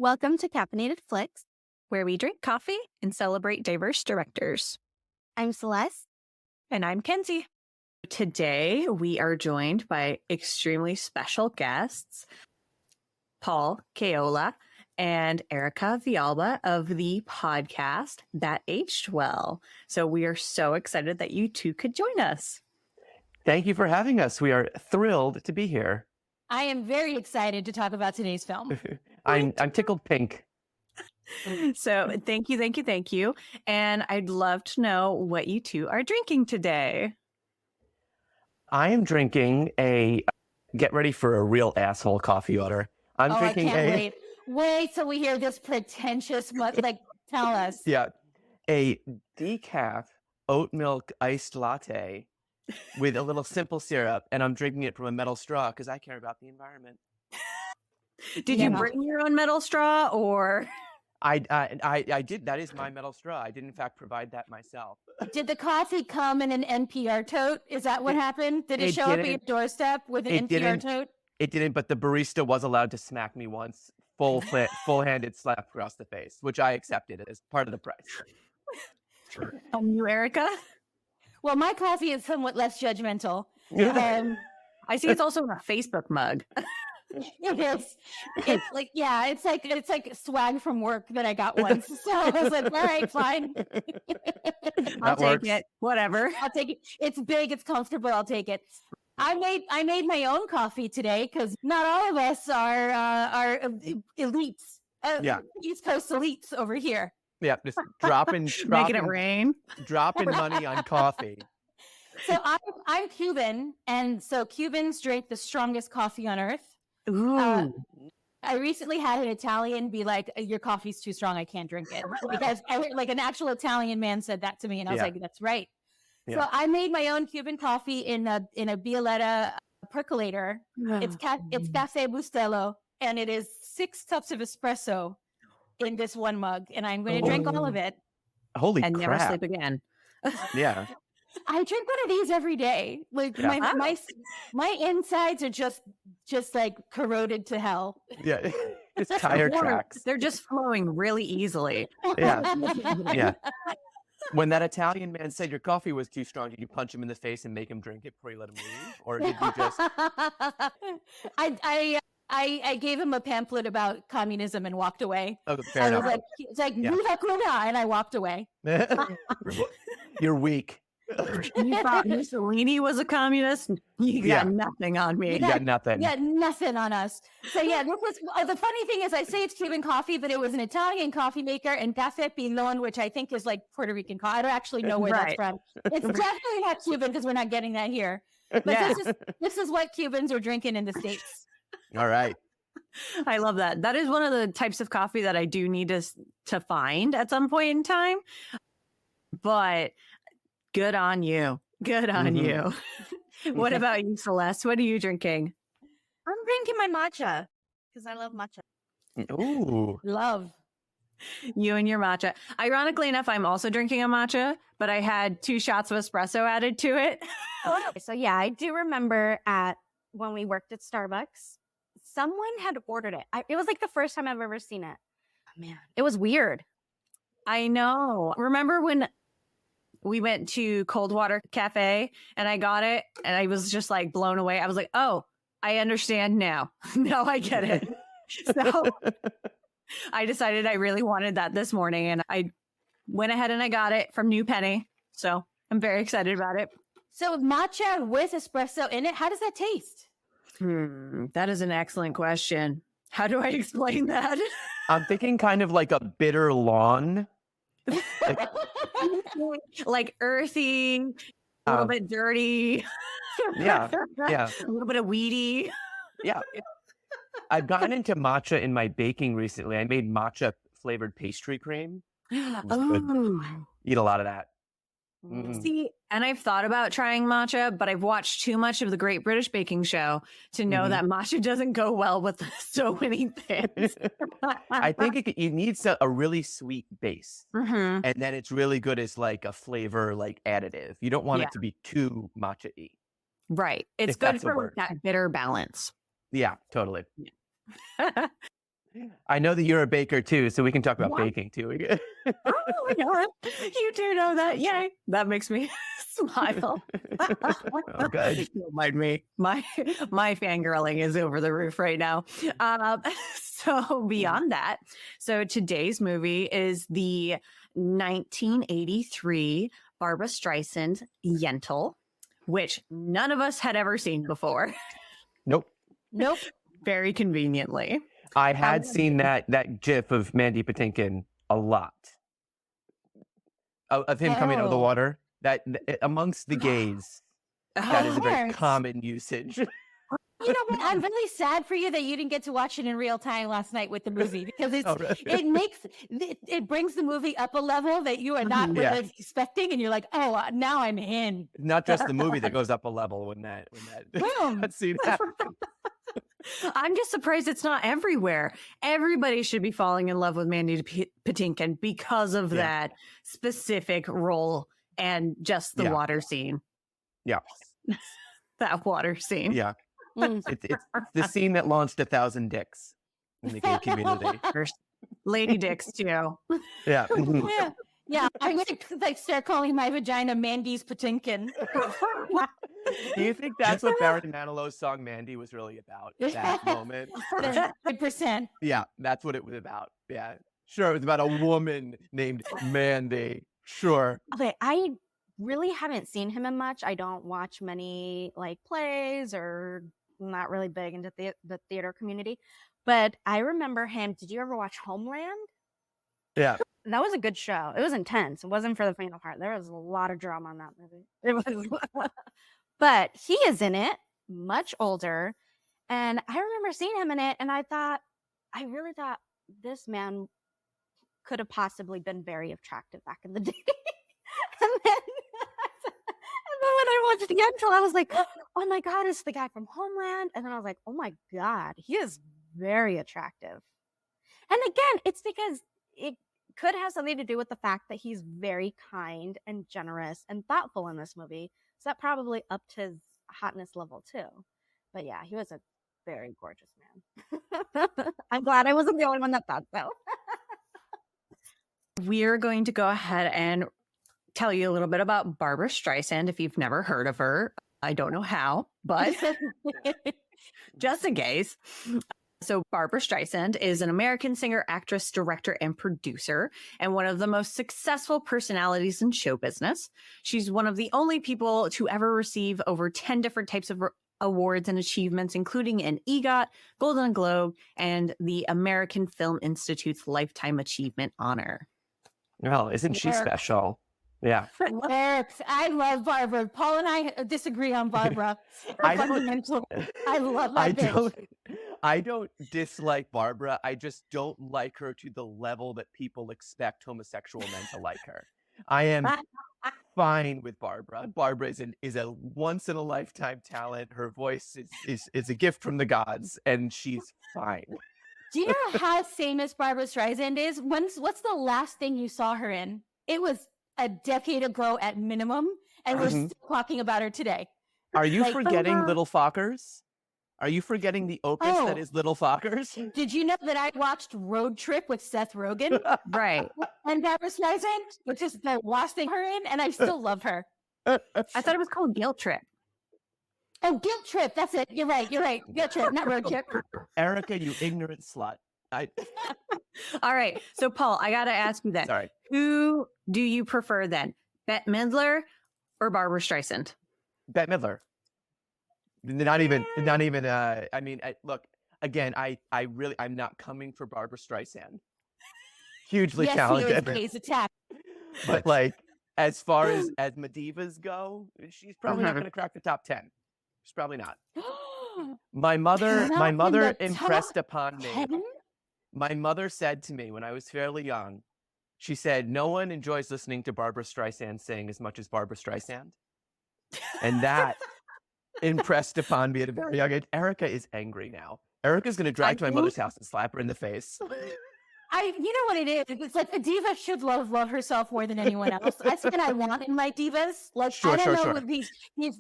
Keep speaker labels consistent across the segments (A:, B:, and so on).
A: Welcome to Caffeinated Flicks.
B: where we drink coffee and celebrate diverse directors.
A: I'm Celeste.
B: And I'm Kenzie. Today, we are joined by extremely special guests, Paul Keola and Erika Villalba of the podcast That Aged Well. So we are so excited that you two could join us.
C: Thank you for having us. We are thrilled to be here.
D: I am very excited to talk about today's film.
C: I'm tickled pink.
B: So thank you. And I'd love to know what you two are drinking today.
C: I am drinking a, get ready for a real asshole coffee order. I'm drinking
D: I can't wait till we hear this pretentious, tell us.
C: Yeah, a decaf oat milk iced latte with a little simple syrup, and I'm drinking it from a metal straw because I care about the environment.
B: Did you bring your own metal straw or?
C: I did. That is my metal straw. I did, in fact, provide that myself.
D: Did the coffee come in an NPR tote? Is that what happened? Did it show up at your doorstep with an NPR tote?
C: It didn't, but the barista was allowed to smack me once, full-handed slap across the face, which I accepted as part of the price.
B: You, Erika?
D: Well, my coffee is somewhat less judgmental.
B: I see it's also in a Facebook mug.
D: It is. It's like swag from work that I got once. So I was like, all right, fine.
B: I'll take it. Whatever.
D: I'll take it. It's big, it's comfortable, I'll take it. I made my own coffee today because not all of us are elites. East Coast elites over here.
C: Yeah, just dropping
B: making it rain.
C: Dropping money on coffee.
D: So I'm Cuban, and so Cubans drink the strongest coffee on earth.
B: Ooh.
D: I recently had an Italian be like, "Your coffee's too strong. I can't drink it." Because an actual Italian man said that to me, and I was like, "That's right." Yeah. So I made my own Cuban coffee in a Violetta percolator. It's Cafe Bustelo, and it is 6 cups of espresso in this one mug, and I'm going to drink all of it.
C: Holy crap!
B: And never sleep again.
C: Yeah.
D: I drink one of these every day. My insides are just like corroded to hell.
C: Yeah, it's tire tracks.
B: They're just flowing really easily.
C: Yeah. When that Italian man said your coffee was too strong, did you punch him in the face and make him drink it before you let him leave, or did you just?
D: I gave him a pamphlet about communism and walked away.
C: Oh, fair enough.
D: It's like Viva Cuba, and I walked away.
C: You're weak.
B: You thought Mussolini was a communist? You got nothing on me.
C: You got nothing.
D: Yeah, nothing on us. So this was the funny thing is I say it's Cuban coffee, but it was an Italian coffee maker and Café Pilon, which I think is like Puerto Rican coffee. I don't actually know where that's from. It's definitely not Cuban because we're not getting that here. But this is what Cubans are drinking in the States.
C: All right.
B: I love that. That is one of the types of coffee that I do need to find at some point in time. But good on you. Good on you. What about you, Celeste? What are you drinking?
A: I'm drinking my matcha because I love matcha.
C: Ooh.
D: Love.
B: You and your matcha. Ironically enough, I'm also drinking a matcha, but I had 2 shots of espresso added to it.
A: So I do remember when we worked at Starbucks, someone had ordered it. It was like the first time I've ever seen it. Oh, man, it was weird.
B: I know. Remember when we went to Coldwater Cafe and I got it and I was just like blown away. I was like, oh, I understand now. Now I get it. So I decided I really wanted that this morning and I went ahead and I got it from New Penny. So I'm very excited about it.
D: So matcha with espresso in it, how does that taste?
B: That is an excellent question. How do I explain that?
C: I'm thinking kind of like a bitter lawn.
B: Like earthy, a little bit dirty.
C: Yeah.
B: A little bit of weedy.
C: Yeah. I've gotten into matcha in my baking recently. I made matcha flavored pastry cream.
B: Oh.
C: Eat a lot of that.
B: See, and I've thought about trying matcha, but I've watched too much of the Great British Baking Show to know that matcha doesn't go well with so many things.
C: I think it needs a really sweet base, and then it's really good as like a flavor like additive. You don't want it to be too matcha-y.
B: Right. It's good for that bitter balance.
C: Yeah, totally. I know that you're a baker too, so we can talk about baking too.
B: Oh my God. You do know that. Yay. That makes me smile.
C: Oh, good.
B: Don't mind me. My fangirling is over the roof right now. So beyond that, so today's movie is the 1983 Barbra Streisand Yentl, which none of us had ever seen before.
C: Nope.
B: Very conveniently.
C: I had seen that GIF of Mandy Patinkin a lot. Of him coming out of the water. That amongst the gays, that is a very common usage.
D: You know what? I'm really sad for you that you didn't get to watch it in real time last night with the movie, because it brings the movie up a level that you are not really expecting, and you're like, oh, now I'm in.
C: Not just the movie that goes up a level when that scene happens.
B: I'm just surprised it's not everywhere. Everybody should be falling in love with Mandy Patinkin because of that specific role and just the water scene.
C: Yeah.
B: That water scene.
C: Yeah. It's the scene that launched 1,000 dicks in the gay community.
B: Lady dicks too.
C: Yeah.
D: Yeah, I'm going to start calling my vagina Mandy's Patinkin.
C: Do you think that's what Barrett Manilow's song Mandy was really about? That moment?
D: 100%.
C: Yeah, that's what it was about. Yeah. Sure, it was about a woman named Mandy. Sure.
A: Okay, I really haven't seen him in much. I don't watch many plays, or not really big into the theater community. But I remember him. Did you ever watch Homeland?
C: Yeah.
A: That was a good show. It was intense. It wasn't for the faint of heart. There was a lot of drama on that movie. It was, but he is in it, much older, and I remember seeing him in it, and I really thought this man could have possibly been very attractive back in the day. and then when I watched Yentl, I was like, oh my God, it's the guy from Homeland. And then I was like, oh my God, he is very attractive. And again, it's because it could have something to do with the fact that he's very kind and generous and thoughtful in this movie. So that probably upped his hotness level too. But yeah, he was a very gorgeous man. I'm glad I wasn't the only one that thought so.
B: We're going to go ahead and tell you a little bit about Barbra Streisand if you've never heard of her. I don't know how, but just in case. So Barbra Streisand is an American singer, actress, director, and producer, and one of the most successful personalities in show business. She's one of the only people to ever receive over 10 different types of awards and achievements, including an EGOT, Golden Globe, and the American Film Institute's Lifetime Achievement Honor.
C: Well, isn't she special? Yeah.
D: I love Barbra. Paul and I disagree on Barbra. I love that
C: I don't dislike Barbra. I just don't like her to the level that people expect homosexual men to like her. I am fine with Barbra. Barbra is a once in a lifetime talent. Her voice is a gift from the gods, and she's fine.
D: Do you know how famous Barbra Streisand is? What's the last thing you saw her in? It was a decade ago at minimum, and we're still talking about her today.
C: Are you forgetting Little Fockers? Are you forgetting the opus that is Little Fockers?
D: Did you know that I watched Road Trip with Seth Rogen?
B: Right.
D: And Barbra Streisand, which is the last thing her in, and I still love her.
B: I thought it was called Guilt Trip.
D: Oh, Guilt Trip. That's it. You're right. Guilt Trip, not Road Trip.
C: Erika, you ignorant slut.
B: All right. So, Paul, I got to ask you then.
C: Sorry.
B: Who do you prefer then? Bette Midler or Barbra Streisand?
C: Bette Midler. Not even. I mean, look, again, I'm not coming for Barbra Streisand. Hugely talented.
D: Yes, attack.
C: But as far as Medivas go, she's probably not going to crack the top 10. She's probably not. My mother impressed upon me.
D: 10?
C: My mother said to me when I was fairly young, she said, no one enjoys listening to Barbra Streisand sing as much as Barbra Streisand. And that impressed upon me at a very young age. Erika is angry now. Erika's going to drive to my mother's house and slap her in the face.
D: You know what it is? It's like a diva should love herself more than anyone else. That's what I want in my divas. Like, I don't know what these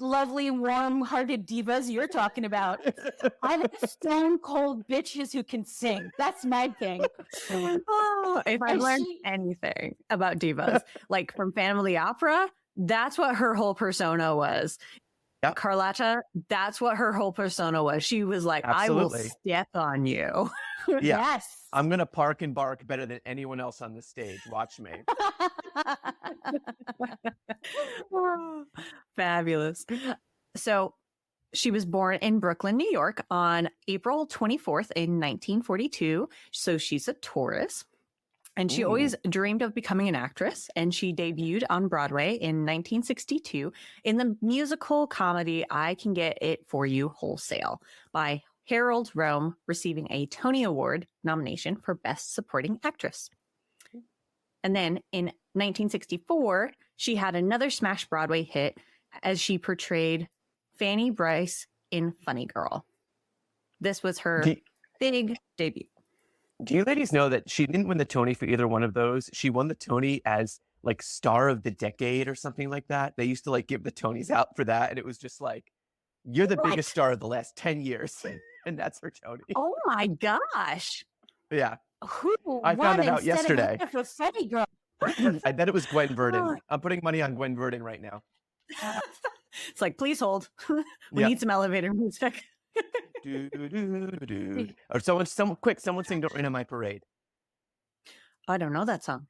D: lovely, warm-hearted divas you're talking about. I like stone cold bitches who can sing. That's my thing.
B: Oh, if I learned anything about divas, like from Phantom of the Opera, that's what her whole persona was. Yep. Carlotta, that's what her whole persona was. She was like,
C: Absolutely.
B: I will step on you.
C: Yeah.
D: Yes.
C: I'm going to park and bark better than anyone else on the stage. Watch me.
B: Fabulous. So she was born in Brooklyn, New York on April 24th in 1942. So she's a Taurus. And she always dreamed of becoming an actress, and she debuted on Broadway in 1962 in the musical comedy I Can Get It For You Wholesale by Harold Rome, receiving a Tony Award nomination for Best Supporting Actress. And then in 1964, she had another smash Broadway hit as she portrayed Fanny Brice in Funny Girl. This was her big debut.
C: Do you ladies know that she didn't win the Tony for either one of those? She won the Tony as like Star of the Decade or something like that. They used to like give the Tonys out for that. And it was just like, you're the biggest star of the last 10 years. And that's her Tony.
B: Oh my gosh.
C: Yeah.
D: Who
C: I found that out yesterday.
D: Funny Girl.
C: I bet it was Gwen Verdon. I'm putting money on Gwen Verdon right now.
B: It's like, please hold. We need some elevator music.
C: Or someone sing Don't Rain on My Parade.
B: I don't know that song.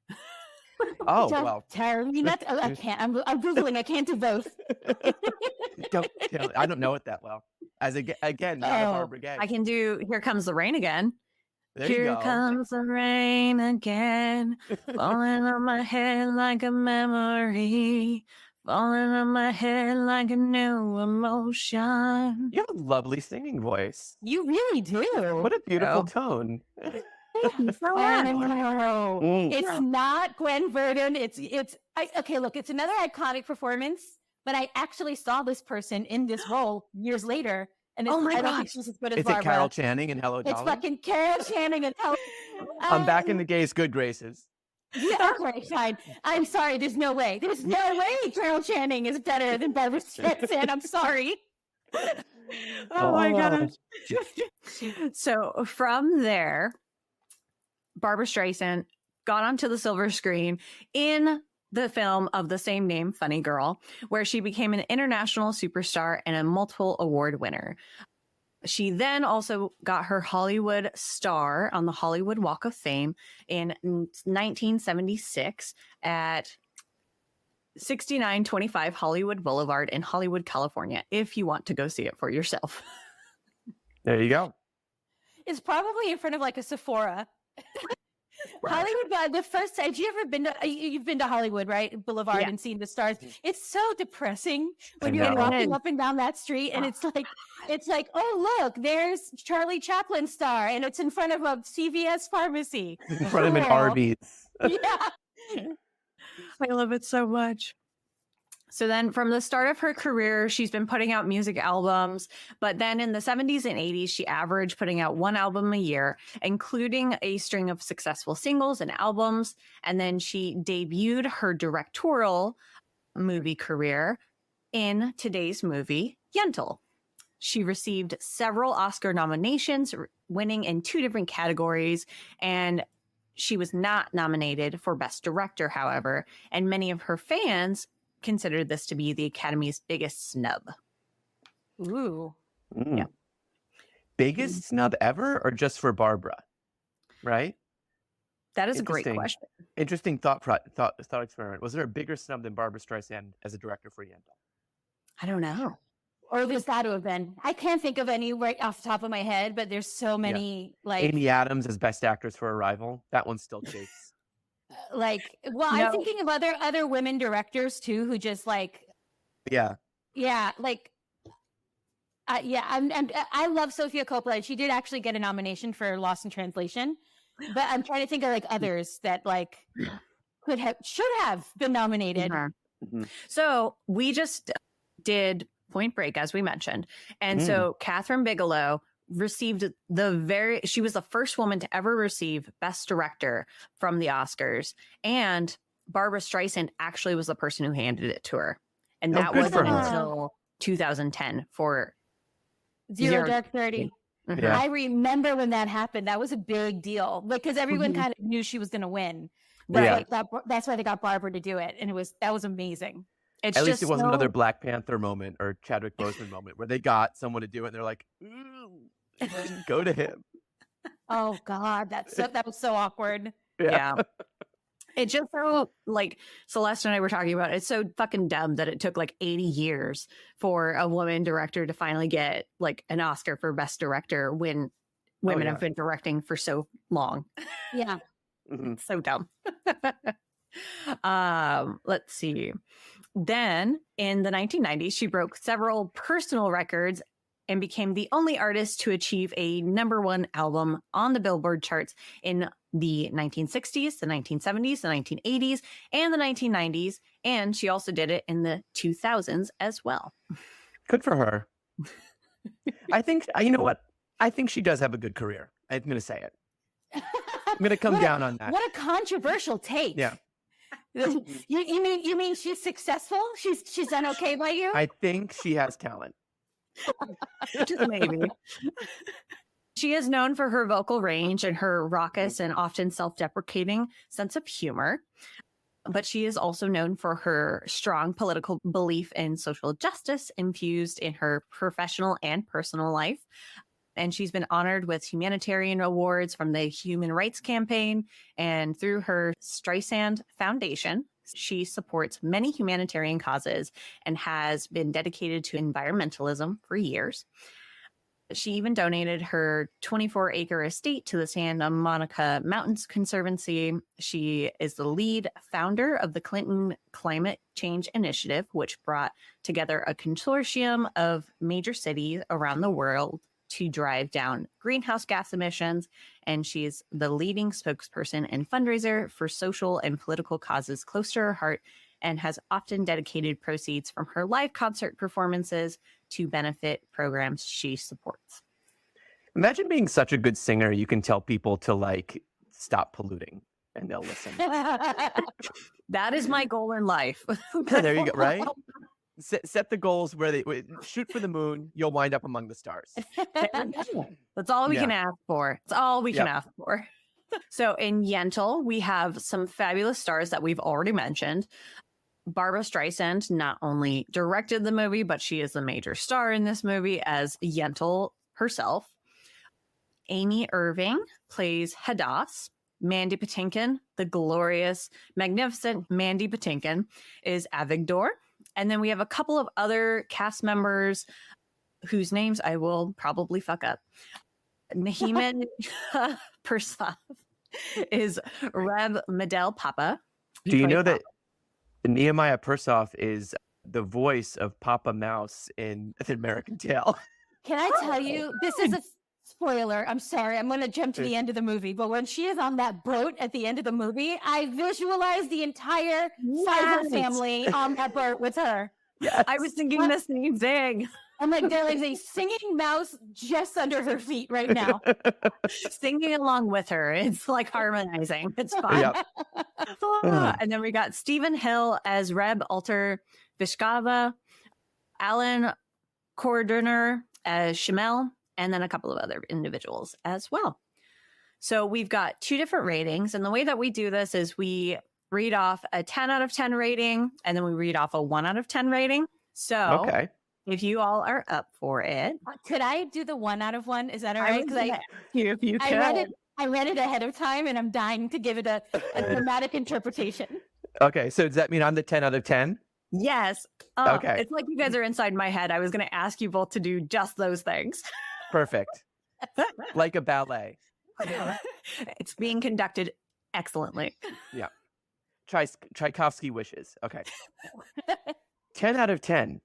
C: Oh, well.
D: I can't. I'm Googling. I can't do both.
C: I don't know it that well. Again, not a Barbra Gay.
B: I can do Here Comes the Rain Again.
C: There you
B: Here
C: go.
B: comes the rain again, falling on my head like a memory, falling on my head like a new emotion.
C: You have a lovely singing voice.
D: You really do.
C: What a beautiful tone.
D: It's not Gwen Verdon. Okay, look, it's another iconic performance, but I actually saw this person in this role years later. And I don't think she's as good as Barbra.
C: Is it Carol Channing and Hello, Dolly?
D: It's fucking Carol Channing and Hello.
C: I'm back in the gays' good graces.
D: Yeah, okay, fine. I'm sorry. There's no way. There's no way Carol Channing is better than Barbra Streisand. I'm sorry.
B: Oh my gosh. So from there, Barbra Streisand got onto the silver screen in the film of the same name, Funny Girl, where she became an international superstar and a multiple award winner. She then also got her Hollywood star on the Hollywood Walk of Fame in 1976 at 6925 Hollywood Boulevard in Hollywood, California, if you want to go see it for yourself.
C: There you go.
D: It's probably in front of like a Sephora. Hollywood, the first time you've been to Hollywood, right? Boulevard, and seen the stars. It's so depressing when you're walking up and down that street, and it's like, oh look, there's Charlie Chaplin's star, and it's in front of a CVS pharmacy.
C: In front of an Arby's.
D: Yeah.
B: I love it so much. So then from the start of her career, she's been putting out music albums, but then in the 70s and 80s, she averaged putting out one album a year, including a string of successful singles and albums. And then she debuted her directorial movie career in today's movie, Yentl. She received several Oscar nominations, winning in 2 different categories, and she was not nominated for Best Director, however, and many of her fans considered this to be the Academy's biggest snub.
D: Ooh.
C: Yeah. Biggest snub ever, or just for Barbra? Right?
B: That is a great question.
C: Interesting thought experiment. Was there a bigger snub than Barbra Streisand as a director for Yentl?
B: I don't know.
D: Or there's got to have been. I can't think of any right off the top of my head, but there's so many. Like
C: Amy Adams as Best Actress for Arrival. That one still chased.
D: I'm thinking of other women directors too, who just like, I love Sofia Coppola. She did actually get a nomination for Lost in Translation, but I'm trying to think of like others that like should have been nominated.
C: Mm-hmm.
B: So we just did Point Break, as we mentioned, and so Catherine Bigelow received she was the first woman to ever receive Best Director from the Oscars. And Barbra Streisand actually was the person who handed it to her. And that wasn't until 2010 for
D: Zero Dark 30.
C: Yeah.
D: I remember when that happened. That was a big deal because everyone kind of knew she was going to win. That's why they got Barbara to do it. And that was amazing.
C: At least it wasn't another Black Panther moment or Chadwick Boseman moment where they got someone to do it and they're like, go to him.
D: Oh God, that was so awkward.
B: Yeah. It's just so, like Celeste and I were talking about, it's so fucking dumb that it took like 80 years for a woman director to finally get like an Oscar for Best Director when women have been directing for so long.
D: Yeah.
B: So dumb. Let's see. Then in the 1990s, she broke several personal records and became the only artist to achieve a #1 album on the Billboard charts in the 1960s, the 1970s, the 1980s, and the 1990s. And she also did it in the 2000s as well.
C: Good for her. I think, you know what? I think she does have a good career. I'm going to say it. I'm going to come down on that.
D: What a controversial take.
C: Yeah.
D: You mean she's successful? She's done okay by you?
C: I think she has talent.
B: Just maybe. She is known for her vocal range and her raucous and often self-deprecating sense of humor. But she is also known for her strong political belief in social justice infused in her professional and personal life. And she's been honored with humanitarian awards from the Human Rights Campaign. And through her Streisand Foundation, she supports many humanitarian causes and has been dedicated to environmentalism for years. She even donated her 24-acre estate to the Santa Monica Mountains Conservancy. She is the lead founder of the Clinton Climate Change Initiative, which brought together a consortium of major cities around the world to drive down greenhouse gas emissions. And she's the leading spokesperson and fundraiser for social and political causes close to her heart, and has often dedicated proceeds from her live concert performances to benefit programs she supports.
C: Imagine being such a good singer, you can tell people to like stop polluting and they'll listen.
B: That is my goal in life.
C: There you go, right? Set the goals where they shoot for the moon, you'll wind up among the stars.
B: That's all we can ask for. It's all we can ask for. So in Yentl, we have some fabulous stars that we've already mentioned. Barbra Streisand not only directed the movie, but she is the major star in this movie as Yentl herself. Amy Irving plays Hadass. Mandy Patinkin, the glorious, magnificent Mandy Patinkin, is Avigdor. And then we have a couple of other cast members whose names I will probably fuck up. Nahiman Persaf is Reb Medel Papa.
C: Do you know that Nehemiah Persoff is the voice of Papa Mouse in The American Tale?
D: Can I tell you, this is a spoiler. I'm sorry. I'm going to jump to the end of the movie. But when she is on that boat at the end of the movie, I visualize the entire Fiverr family on that boat with her.
C: Yes.
B: I was thinking the same thing.
D: I'm like, there is a singing mouse just under her feet right now.
B: Singing along with her. It's like harmonizing. It's fun.
C: Yep.
B: And then we got Stephen Hill as Reb Alter Vishkava, Alan Cordner as Shamel, and then a couple of other individuals as well. So we've got 2 different ratings. And the way that we do this is we read off a 10 out of 10 rating, and then we read off a 1 out of 10 rating. So if you all are up for it.
D: Could I do the 1 out of 1? Is that all right?
B: If you could.
D: I read it ahead of time, and I'm dying to give it a dramatic interpretation.
C: Okay, so does that mean I'm the 10 out of 10?
B: Yes.
C: Okay.
B: It's like you guys are inside my head. I was going to ask you both to do just those things.
C: Perfect. Like a ballet.
B: It's being conducted excellently.
C: Yeah. Tchaikovsky wishes. Okay. 10 out of 10.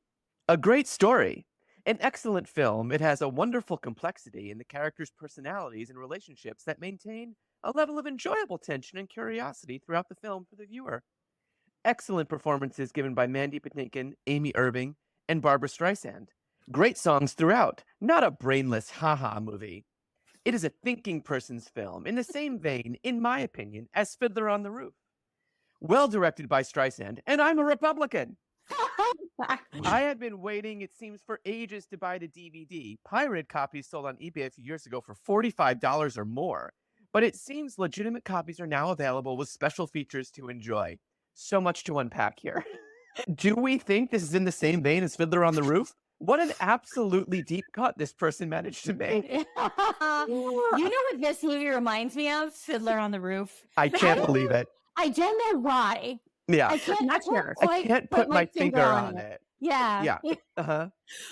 C: A great story. An excellent film. It has a wonderful complexity in the characters' personalities and relationships that maintain a level of enjoyable tension and curiosity throughout the film for the viewer. Excellent performances given by Mandy Patinkin, Amy Irving, and Barbra Streisand. Great songs throughout. Not a brainless haha movie. It is a thinking person's film, in the same vein, in my opinion, as Fiddler on the Roof. Well directed by Streisand, and I'm a Republican. I have been waiting, it seems, for ages to buy the DVD. Pirated copies sold on eBay a few years ago for $45 or more. But it seems legitimate copies are now available with special features to enjoy. So much to unpack here. Do we think this is in the same vein as Fiddler on the Roof? What an absolutely deep cut this person managed to make.
D: You know what this movie reminds me of? Fiddler on the Roof.
C: I can't believe it.
D: I don't know why.
C: Yeah.
D: I
C: can't put my finger on it.
D: Yeah.
C: Yeah. Uh-huh.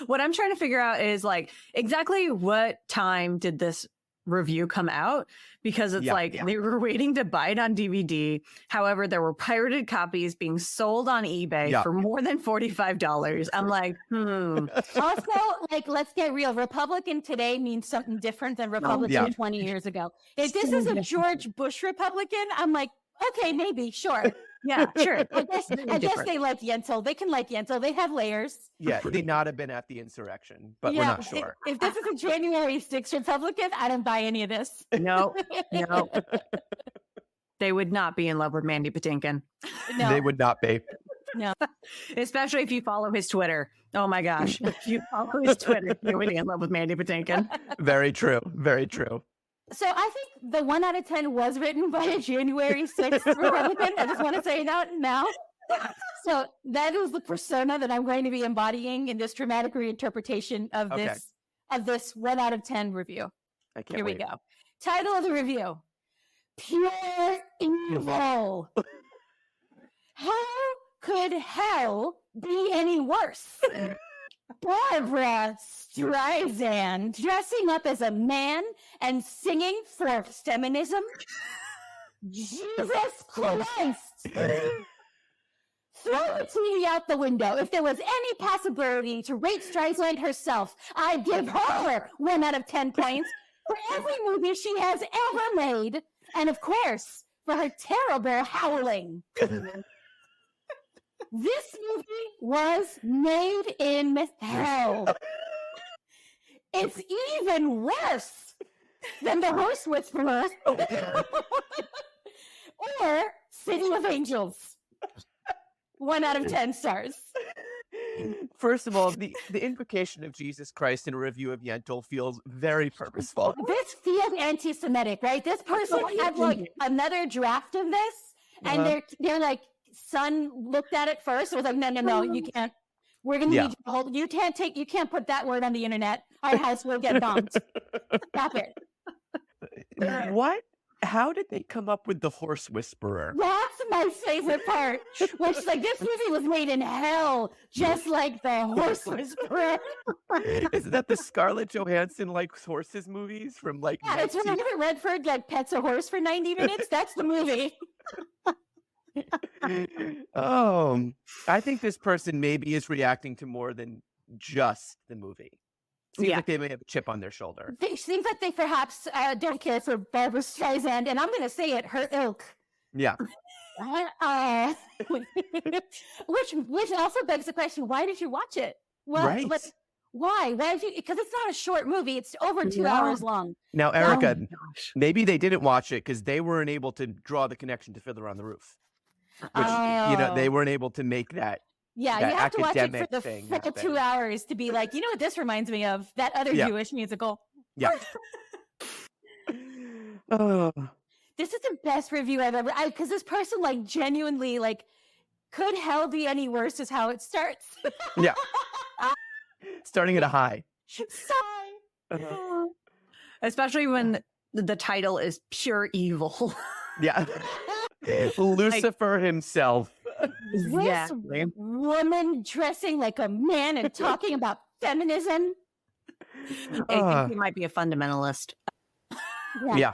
B: What I'm trying to figure out is like exactly what time did this review come out, because it's they were waiting to buy it on DVD. However, there were pirated copies being sold on eBay for more than $45. I'm like,
D: Also, like, let's get real. Republican today means something different than Republican 20 years ago. If this is a George Bush Republican, I'm like, okay, maybe, sure.
B: Yeah, sure.
D: I guess they like Yentl. They can like Yentl. They have layers.
C: Yeah, they not have been at the insurrection, but we're not sure.
D: If this is a January 6th Republican, I don't buy any of this.
B: No. They would not be in love with Mandy Patinkin.
D: No.
C: They would not be.
D: No.
B: Especially if you follow his Twitter. Oh my gosh. If you follow his Twitter, you would be in love with Mandy Patinkin.
C: Very true. Very true.
D: So I think the 1 out of 10 was written by a January 6th Republican. I just want to say that now. So that is the persona that I'm going to be embodying in this dramatic reinterpretation of this 1 out of 10 review.
C: Here
D: we go. Title of the review: Pure Evil. How could hell be any worse? Barbra Streisand dressing up as a man and singing for feminism? Jesus Christ! Throw the TV out the window. If there was any possibility to rate Streisand herself, I'd give her 1 out of 10 points for every movie she has ever made, and of course, for her terrible howling. This movie was made in hell. It's even worse than The Horse Whisperer or City of Angels. 1 out of 10 stars.
C: First of all, the invocation of Jesus Christ in a review of Yentl feels very purposeful.
D: This feels anti-Semitic, right? This person had like another draft of this, and they're like, son looked at it first. It was like, no, you can't. We're gonna need you to hold. You can't put that word on the internet. Our house will get bombed. Stop it.
C: What? How did they come up with The Horse Whisperer?
D: That's my favorite part. Which is like, this movie was made in hell, just like The Horse Whisperer.
C: Isn't that the Scarlett Johansson likes horses movies from like?
D: Yeah, it's when Redford like pets a horse for 90 minutes. That's the movie.
C: I think this person maybe is reacting to more than just the movie. Seems like they may have a chip on their shoulder.
D: It seems like they perhaps don't care for Barbra Streisand, and I'm going to say it, her ilk.
C: Yeah.
D: Which also begs the question: why did you watch it? Well,
C: right.
D: Why? Why did you? Because it's not a short movie; it's over 2 hours long.
C: Now, Erika, maybe they didn't watch it because they weren't able to draw the connection to Fiddler on the Roof. Which, they weren't able to make that.
D: Yeah,
C: that
D: you have to watch it for the full 2
C: happen.
D: hours to be like, you know what this reminds me of? That other Jewish musical.
C: Yeah.
D: This is the best review I've ever. Because this person like genuinely like, could hell be any worse? Is how it starts.
C: Yeah. Starting at a high.
B: Especially when the title is Pure Evil.
C: Yeah. Lucifer himself.
D: This woman dressing like a man and talking about feminism.
B: I think he might be a fundamentalist.
C: Yeah.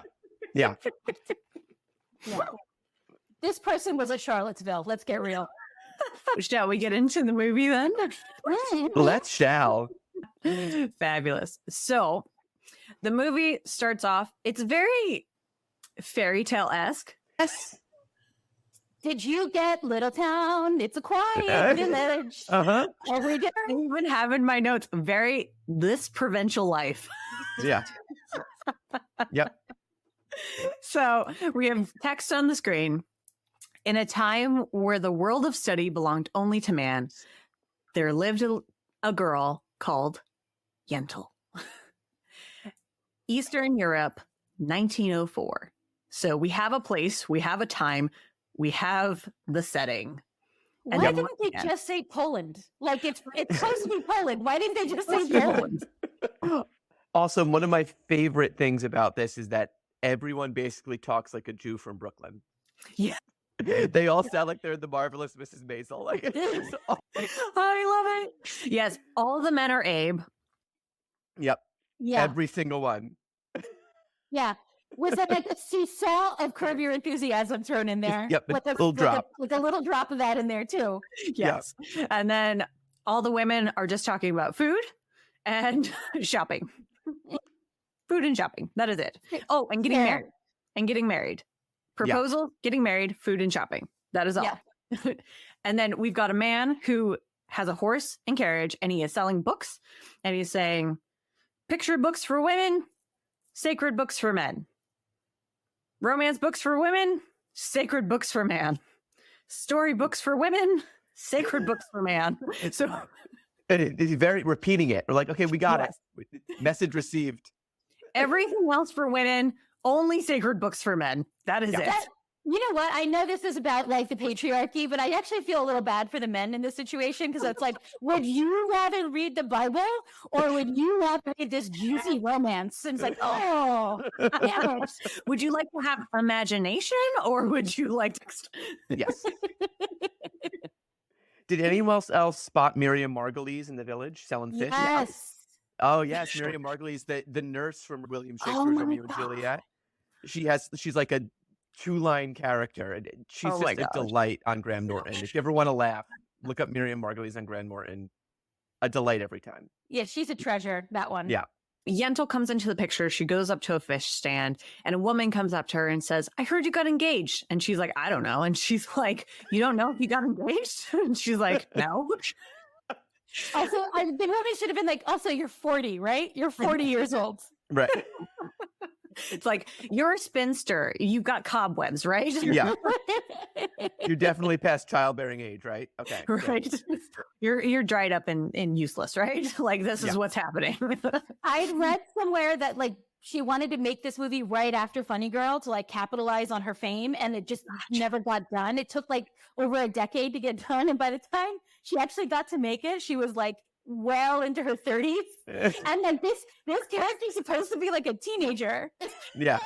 D: This person was at Charlottesville. Let's get real.
B: Shall we get into the movie then?
C: Let's shall.
B: Fabulous. So the movie starts off, it's very fairy tale-esque.
C: Yes.
D: Did you get Little Town? It's a quiet village.
C: Uh-huh.
D: Every day.
B: I even have in my notes this provincial life.
C: Yeah. Yep.
B: So we have text on the screen. In a time where the world of study belonged only to man, there lived a girl called Yentl. Eastern Europe, 1904. So we have a place, we have a time, we have the setting.
D: Why didn't they just say Poland? Like it's supposed to be Poland. Why didn't they just say Poland?
C: Also, one of my favorite things about this is that everyone basically talks like a Jew from Brooklyn.
B: Yeah.
C: They all sound like they're the marvelous Mrs. Maisel. Like,
B: I love it. Yes, all the men are Abe.
C: Yep.
D: Yeah.
C: Every single one.
D: Yeah. Was that like a seesaw of Curb Your Enthusiasm thrown in there?
C: Yep,
D: with
C: a little drop.
D: With a little drop of that in there too.
B: Yes. Yeah. And then all the women are just talking about food and shopping. Food and shopping. That is it. Oh, and getting married. And getting married. Proposal, getting married, food and shopping. That is all. Yeah. And then we've got a man who has a horse and carriage and he is selling books and he's saying, picture books for women, sacred books for men. Romance books for women, sacred books for man. Story books for women, sacred books for man. So
C: he's very repeating it. We're like, okay, we got it. Message received.
B: Everything else for women, only sacred books for men. That is it.
D: You know what? I know this is about like the patriarchy, but I actually feel a little bad for the men in this situation because it's like, would you rather read the Bible or would you rather read this juicy romance? And it's like, oh, damn it.
B: Would you like to have imagination or would you like to?
C: Yes. Did anyone else spot Miriam Margolyes in the village selling fish?
D: Yes.
C: Oh yes, Miriam Margolyes, the nurse from William Shakespeare's Romeo and Juliet. She's like a 2-line character, and she's just a delight on Graham Norton. If you ever want to laugh, look up Miriam Margolyes on Graham Norton. A delight every time.
D: Yeah, she's a treasure. That one.
C: Yeah.
B: Yentl comes into the picture. She goes up to a fish stand and a woman comes up to her and says, I heard you got engaged. And she's like, I don't know. And she's like, you don't know if you got engaged? And she's like, no.
D: Also, the woman should have been like, also, you're 40, right? You're 40 years old.
C: Right.
B: It's like, you're a spinster. You've got cobwebs, right?
C: Yeah. You're definitely past childbearing age, right? Okay.
B: Right. Yeah. You're dried up and useless, right? Like, this is what's happening.
D: I'd read somewhere that, like, she wanted to make this movie right after Funny Girl to, like, capitalize on her fame, and it just never got done. It took, like, over a decade to get done, and by the time she actually got to make it, she was, like, well into her 30s. And like this character's supposed to be like a teenager.
C: Yeah.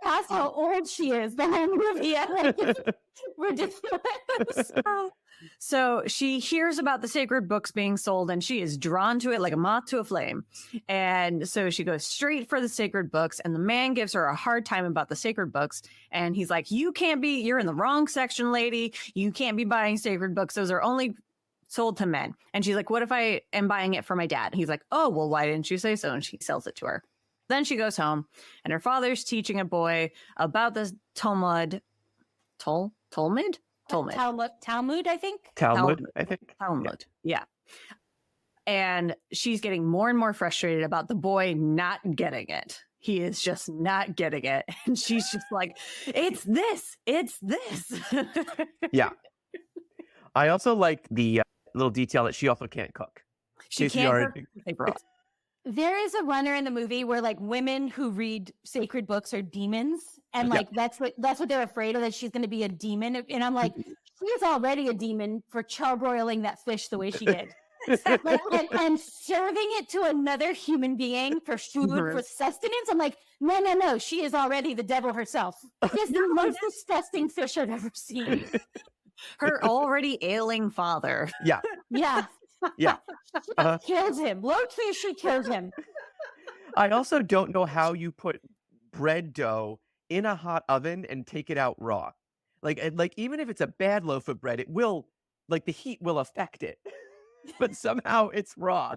D: Past how old she is behind the movie. Like, it's ridiculous.
B: So she hears about the sacred books being sold and she is drawn to it like a moth to a flame. And so she goes straight for the sacred books, and the man gives her a hard time about the sacred books. And he's like, you're in the wrong section, lady. You can't be buying sacred books. Those are only sold to men. And she's like, what if I am buying it for my dad? He's like, oh, well, why didn't you say so? And she sells it to her. Then she goes home and her father's teaching a boy about the Talmud,
D: I think.
B: Talmud. Yeah. And she's getting more and more frustrated about the boy not getting it. He is just not getting it. And she's just like, it's this.
C: Yeah. I also like the little detail that she also can't cook.
B: She can't cook.
D: There is a runner in the movie where like women who read sacred books are demons, and like that's what they're afraid of, that she's going to be a demon. And I'm like, she is already a demon for charbroiling that fish the way she did. and serving it to another human being for food, for sustenance. I'm like, no, she is already the devil herself. This is the most disgusting fish I've ever seen.
B: Her already ailing father.
C: Yeah.
D: Kills him. Low-key, she kills him.
C: I also don't know how you put bread dough in a hot oven and take it out raw. Like even if it's a bad loaf of bread, it will, like, the heat will affect it. But somehow it's raw.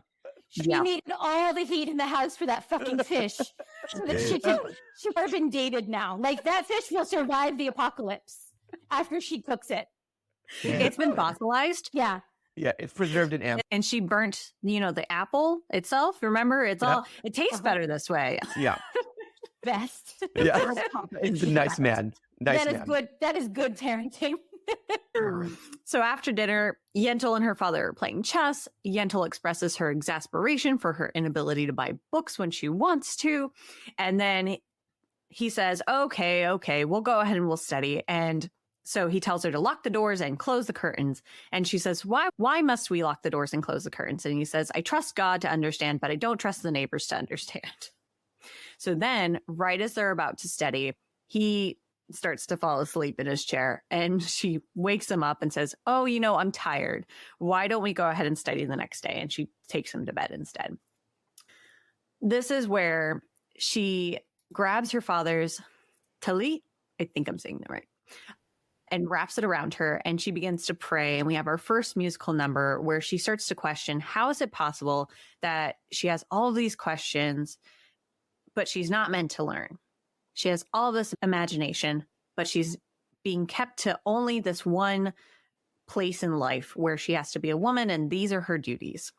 D: She needed all the heat in the house for that fucking fish. So that she would have been dated now. Like, that fish will survive the apocalypse. after she cooks it.
B: It's been fossilized.
D: Yeah.
C: Yeah, it's preserved in amber.
B: And she burnt, the apple itself. Remember, it tastes better this way.
C: Yeah.
D: Best.
C: Yeah. It's a nice man.
D: That is good. That is good parenting.
B: So after dinner, Yentl and her father are playing chess. Yentl expresses her exasperation for her inability to buy books when she wants to. And then he says, okay, we'll go ahead and we'll study. And so he tells her to lock the doors and close the curtains. And she says, why must we lock the doors and close the curtains? And he says, I trust God to understand, but I don't trust the neighbors to understand. So then, right as they're about to study, he starts to fall asleep in his chair. And she wakes him up and says, oh, I'm tired. Why don't we go ahead and study the next day? And she takes him to bed instead. This is where she grabs her father's talit. I think I'm saying that right. And wraps it around her, and she begins to pray. And we have our first musical number where she starts to question, how is it possible that she has all of these questions, but she's not meant to learn? She has all this imagination, but she's being kept to only this one place in life where she has to be a woman, and these are her duties.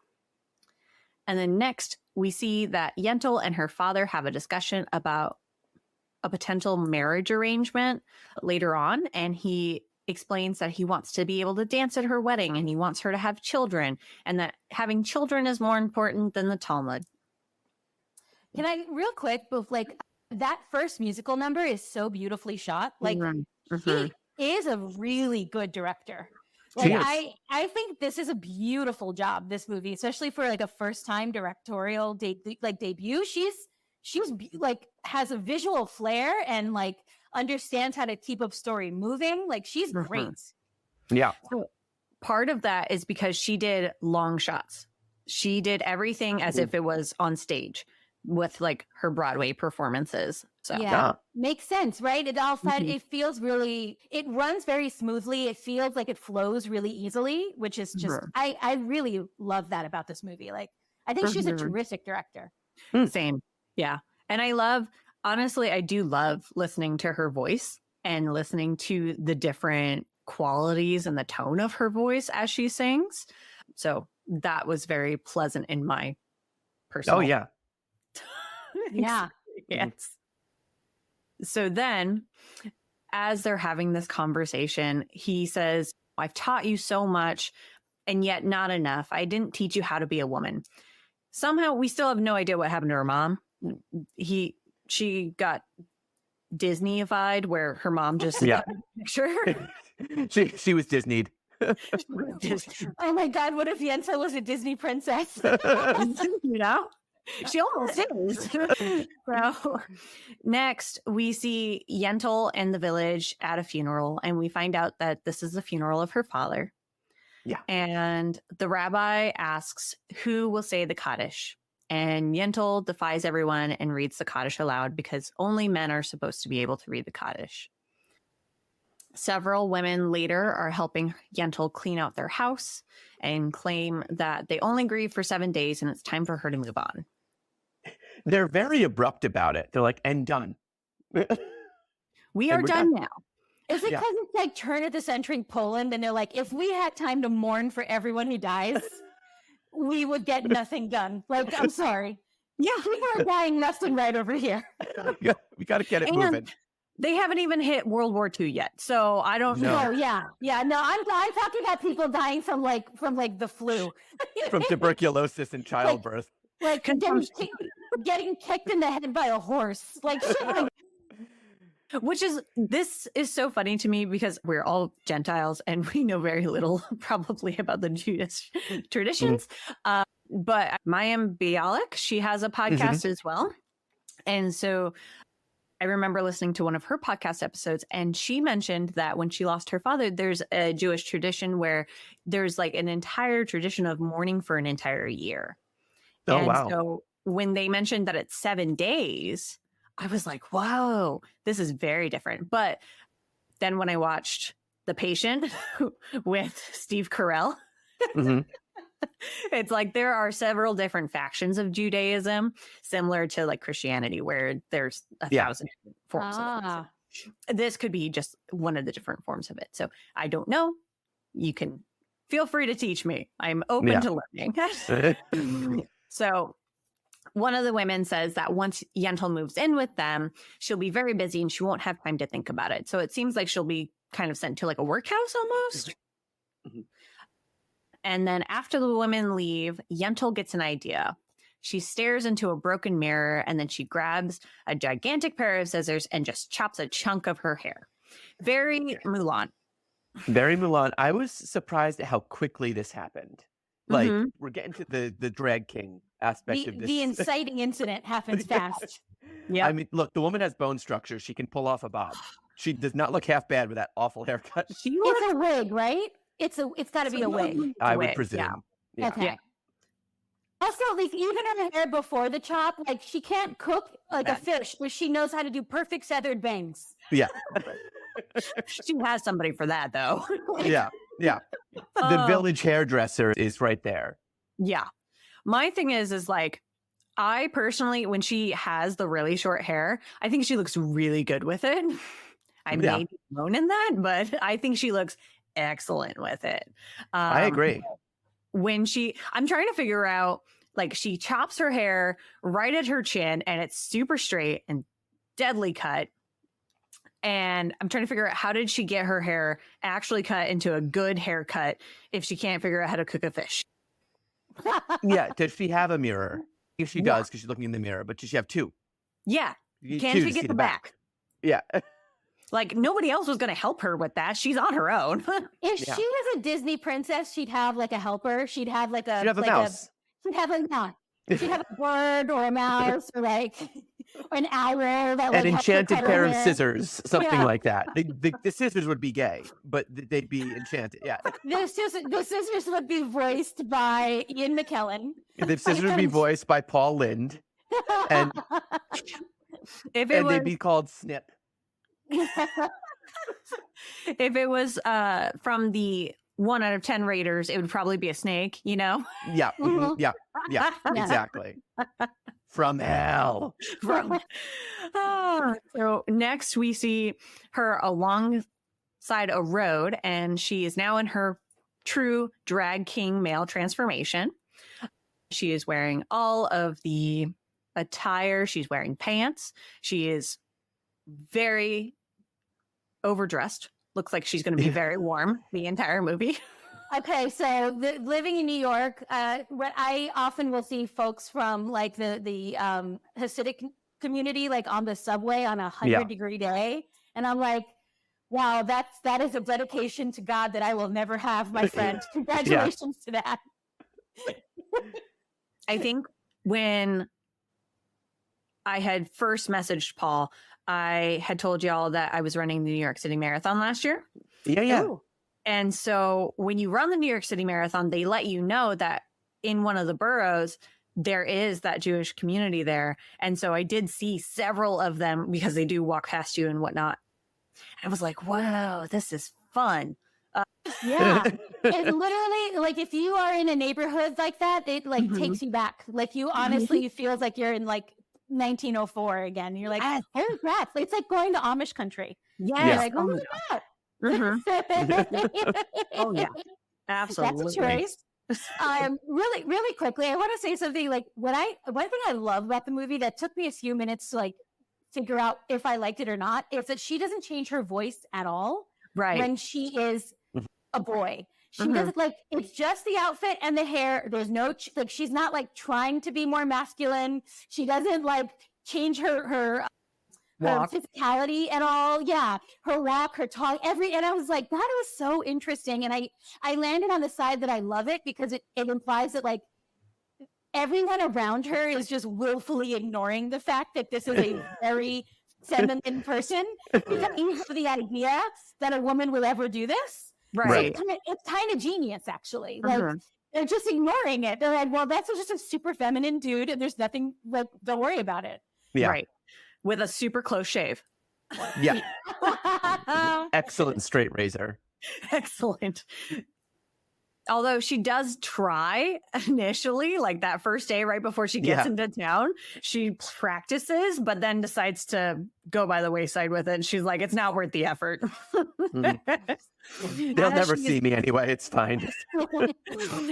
B: And then next, we see that Yentl and her father have a discussion about a potential marriage arrangement later on, and he explains that he wants to be able to dance at her wedding, and he wants her to have children, and that having children is more important than the Talmud.
D: Can I real quick, both that first musical number is so beautifully shot. He is a really good director. I think this is a beautiful job, this movie, especially for a first time directorial debut. She was has a visual flair and understands how to keep a story moving. She's great.
C: Yeah.
B: So part of that is because she did long shots. She did everything as if it was on stage with her Broadway performances. So
D: yeah, makes sense, right? It all it feels really, it runs very smoothly. It feels like it flows really easily, which is just, I really love that about this movie. I think she's a terrific director.
B: Same. Yeah. And honestly, I do love listening to her voice and listening to the different qualities and the tone of her voice as she sings. So that was very pleasant in my personal.
C: Oh, yeah.
D: Yeah.
B: Yes. So then, as they're having this conversation, he says, I've taught you so much, and yet not enough. I didn't teach you how to be a woman. Somehow, we still have no idea what happened to her mom. She got Disneyfied, where her mom just picture.
C: she was Disneyed.
D: Oh my God! What if Yentl was a Disney princess?
B: She almost is. So next, we see Yentl and the village at a funeral, and we find out that this is the funeral of her father.
C: Yeah.
B: And the rabbi asks who will say the Kaddish. And Yentl defies everyone and reads the Kaddish aloud because only men are supposed to be able to read the Kaddish. Several women later are helping Yentl clean out their house and claim that they only grieve for 7 days and it's time for her to move on.
C: They're very abrupt about it. They're like, and done.
B: We are done now.
D: Is it because it's turn of the century Poland and they're like, if we had time to mourn for everyone who dies, we would get nothing done. I'm sorry. Yeah, people are dying left and right over here.
C: We got to get it moving.
B: They haven't even hit World War II yet, so I don't know.
D: Oh yeah. No, I'm talking about people dying from the flu,
C: from tuberculosis and childbirth,
D: getting kicked in the head by a horse,
B: This is so funny to me because we're all Gentiles and we know very little probably about the Jewish traditions. But Mayim Bialik, she has a podcast as well. And so I remember listening to one of her podcast episodes, and she mentioned that when she lost her father, there's a Jewish tradition where there's an entire tradition of mourning for an entire year.
C: Oh,
B: and
C: wow.
B: So when they mentioned that it's 7 days, I was like, whoa, this is very different. But then when I watched The Patient with Steve Carell, it's there are several different factions of Judaism, similar to Christianity, where there's 1,000 forms of it. This could be just one of the different forms of it. So I don't know. You can feel free to teach me. I'm open to learning. So one of the women says that once Yentl moves in with them, she'll be very busy and she won't have time to think about it. So it seems like she'll be kind of sent to like a workhouse almost. And then after the women leave, Yentl gets an idea. She stares into a broken mirror and then she grabs a gigantic pair of scissors and just chops a chunk of her hair. Very Mulan.
C: Very Mulan. I was surprised at how quickly this happened. Like, we're getting to the drag king aspect of this.
D: The inciting incident happens fast.
B: Yeah.
C: I mean, look, the woman has bone structure. She can pull off a bob. She does not look half bad with that awful haircut.
D: It's a wig, right? It's got to be a wig.
C: I would presume. Yeah.
D: Okay.
B: Yeah.
D: Also, like even her hair before the chop, like she can't cook like a fish, but she knows how to do perfect feathered bangs.
C: Yeah.
B: She has somebody for that though.
C: Yeah. Yeah. The village hairdresser is right there.
B: Yeah. My thing is like, I personally, when she has the really short hair, I think she looks really good with it. I may be alone in that, but I think she looks excellent with it.
C: I agree.
B: I'm trying to figure out, like, she chops her hair right at her chin and it's super straight and deadly cut. And I'm trying to figure out, how did she get her hair actually cut into a good haircut if she can't figure out how to cook a fish?
C: Yeah. Does she have a mirror? If she does, because she's looking in the mirror, but does she have two?
B: Yeah.
C: You
B: Can
C: two
B: she
C: to see
B: get the back?
C: Yeah.
B: Like, nobody else was going to help her with that. She's on her own.
D: If she was a Disney princess, she'd have like a helper. She'd have like a.
C: She'd have a
D: like
C: mouse.
D: She'd have a bird or a mouse or like or an owl that like
C: An enchanted pair of
D: hair.
C: scissors, something like that. The scissors would be gay, but they'd be enchanted. Yeah.
D: The scissors would be voiced by Ian McKellen.
C: The scissors would be voiced by Paul Lind, and they'd be called Snip.
B: If it was from the 1 out of 10 raters, it would probably be a snake, you know?
C: Yeah. Yeah. Yeah. Exactly. From hell.
B: So next we see her alongside a road, and she is now in her true drag king male transformation. She is wearing all of the attire. She's wearing pants. She is very overdressed. Looks like she's going to be very warm the entire movie.
D: Okay, so living in New York, what I often will see folks from like the Hasidic community, like on the subway on a 100-degree day, and I'm like, wow, that is a dedication to God that I will never have, my friend. Congratulations to that.
B: I think when I had first messaged Paul, I had told y'all that I was running the New York City Marathon last year.
C: Yeah.
B: Ooh. And so when you run the New York City Marathon, they let you know that in one of the boroughs, there is that Jewish community there. And so I did see several of them because they do walk past you and whatnot. I was like, wow, this is fun.
D: Yeah. It literally, like, if you are in a neighborhood like that, it like takes you back. Like, you honestly feels like you're in like 1904 again. You're like, oh, rats. It's like going to Amish country.
B: Yeah.
D: You're like, oh, look at that.
B: Oh, yeah. Absolutely.
D: That's a choice. Really quickly, I want to say something. Like, one thing I love about the movie that took me a few minutes to like figure out if I liked it or not is that she doesn't change her voice at all.
B: Right.
D: When she is a boy, she doesn't, like, it's just the outfit and the hair. There's no like, she's not like trying to be more masculine. She doesn't like change her physicality at all. Yeah, her walk, her talk, and I was like, that was so interesting. And I landed on the side that I love it because it implies that like everyone around her is just willfully ignoring the fact that this is a very feminine person, because you have the idea that a woman will ever do this.
B: Right.
D: So it's kind of genius, actually. Like, they're just ignoring it. They're like, well, that's just a super feminine dude, and there's nothing, like, don't worry about it.
C: Yeah.
B: Right. With a super close shave.
C: Yeah. Excellent straight razor.
B: Excellent. Although she does try initially, like that first day right before she gets into town, she practices, but then decides to go by the wayside with it. She's like, it's not worth the effort.
C: They'll never see me anyway. It's fine.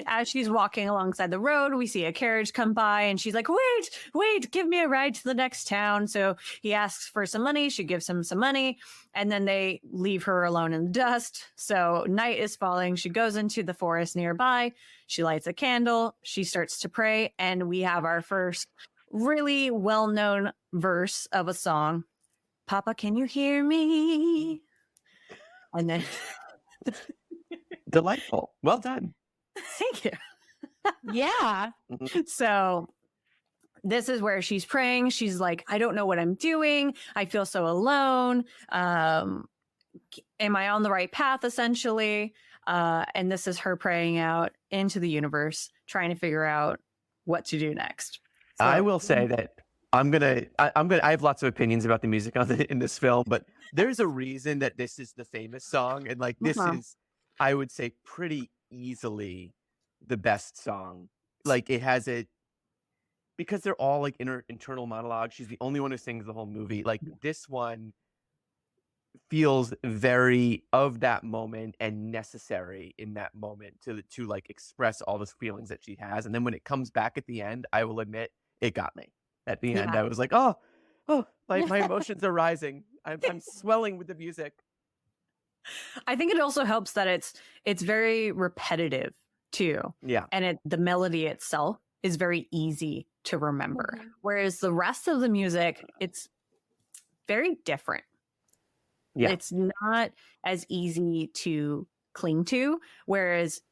B: As she's walking alongside the road, we see a carriage come by and she's like, wait, give me a ride to the next town. So he asks for some money. She gives him some money and then they leave her alone in the dust. So night is falling. She goes into the forest nearby. She lights a candle. She starts to pray. And we have our first really well-known verse of a song. Papa, can you hear me? And then
C: Delightful. Well done.
B: thank you.
D: Yeah.
B: So this is where she's praying. She's like, I don't know what I'm doing. I feel so alone. Am I on the right path, essentially? And this is her praying out into the universe, trying to figure out what to do next. So,
C: I will say that I have lots of opinions about the music in this film, but there's a reason that this is the famous song. And like, this is, I would say, pretty easily the best song. Like, it has because they're all like internal monologues. She's the only one who sings the whole movie. Like, this one feels very of that moment and necessary in that moment to like express all the feelings that she has. And then when it comes back at the end, I will admit it got me. At the end, I was like, oh, my emotions are rising. I'm swelling with the music.
B: I think it also helps that it's very repetitive too.
C: Yeah.
B: And the melody itself is very easy to remember. Whereas the rest of the music, it's very different.
C: Yeah.
B: It's not as easy to cling to. Whereas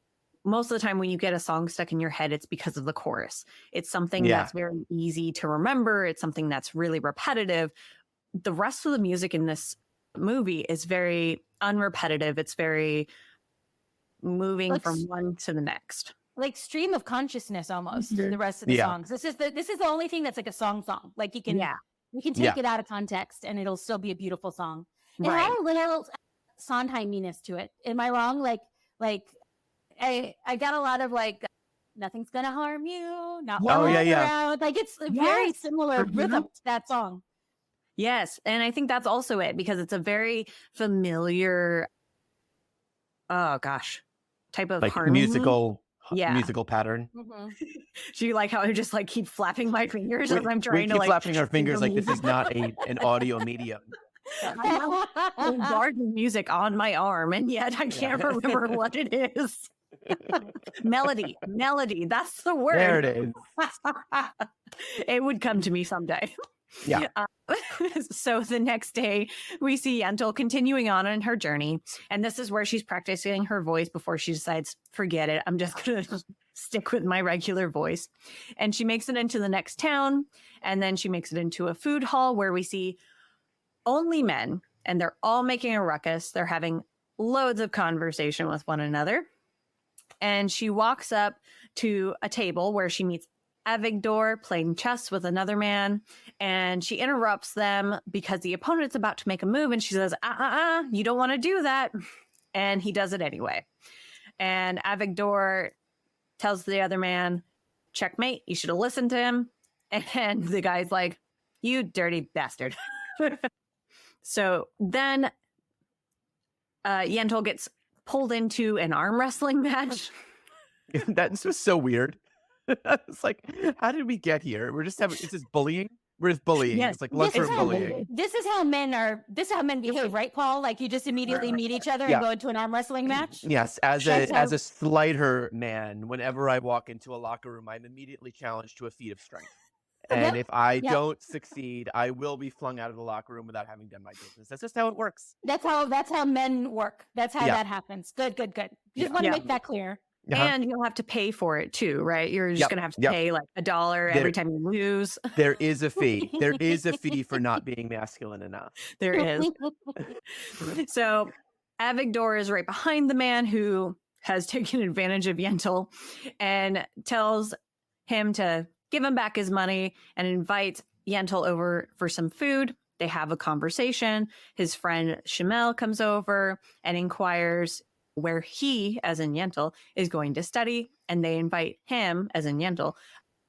B: most of the time when you get a song stuck in your head, it's because of the chorus. It's something that's very easy to remember. It's something that's really repetitive. The rest of the music in this movie is very unrepetitive. It's very moving from one to the next.
D: Like stream of consciousness almost. The rest of the songs. This is the only thing that's like a song. Like you can take it out of context and it'll still be a beautiful song. It had a little Sondheiminess to it. Am I wrong? Like I got a lot of like, nothing's gonna harm you. Not around. Like it's a very similar rhythm to that song.
B: Yes, and I think that's also it because it's a very familiar, type of
C: like
B: harmony.
C: musical pattern.
B: Do you like how I just like keep flapping my fingers as I'm trying to
C: keep
B: like
C: flapping our fingers like this is not an audio medium.
B: I have garden music on my arm, and yet I can't remember what it is. Melody. That's the word.
C: There it is.
B: It would come to me someday.
C: Yeah.
B: So the next day, we see Yentl continuing on her journey, and this is where she's practicing her voice before she decides, forget it, I'm just going to stick with my regular voice. And she makes it into the next town, and then she makes it into a food hall where we see only men, and they're all making a ruckus. They're having loads of conversation with one another. And she walks up to a table where she meets Avigdor playing chess with another man, and she interrupts them because the opponent's about to make a move, and she says, you don't want to do that. And he does it anyway. And Avigdor tells the other man, checkmate, you should have listened to him. And the guy's like, you dirty bastard. So then Yentl gets pulled into an arm wrestling match.
C: That's just so weird. It's like, how did we get here? It's just bullying. We're just bullying.
B: Yes.
C: It's like lunchroom bullying.
D: This is how men behave, right, Paul? Like you just immediately meet each other and go into an arm wrestling match?
C: Yes. As a slighter man, whenever I walk into a locker room, I'm immediately challenged to a feat of strength. And if I don't succeed, I will be flung out of the locker room without having done my business. That's just how it works.
D: That's how men work. That's how that happens. Good. Just want to make that clear.
B: And you'll have to pay for it too, right? You're just going to have to pay like $1 every time you lose.
C: There is a fee. There is a fee for not being masculine enough.
B: There is. So Avigdor is right behind the man who has taken advantage of Yentl and tells him to give him back his money and invites Yentl over for some food. They have a conversation. His friend Shamel comes over and inquires where he, as in Yentl, is going to study, and they invite him, as in Yentl,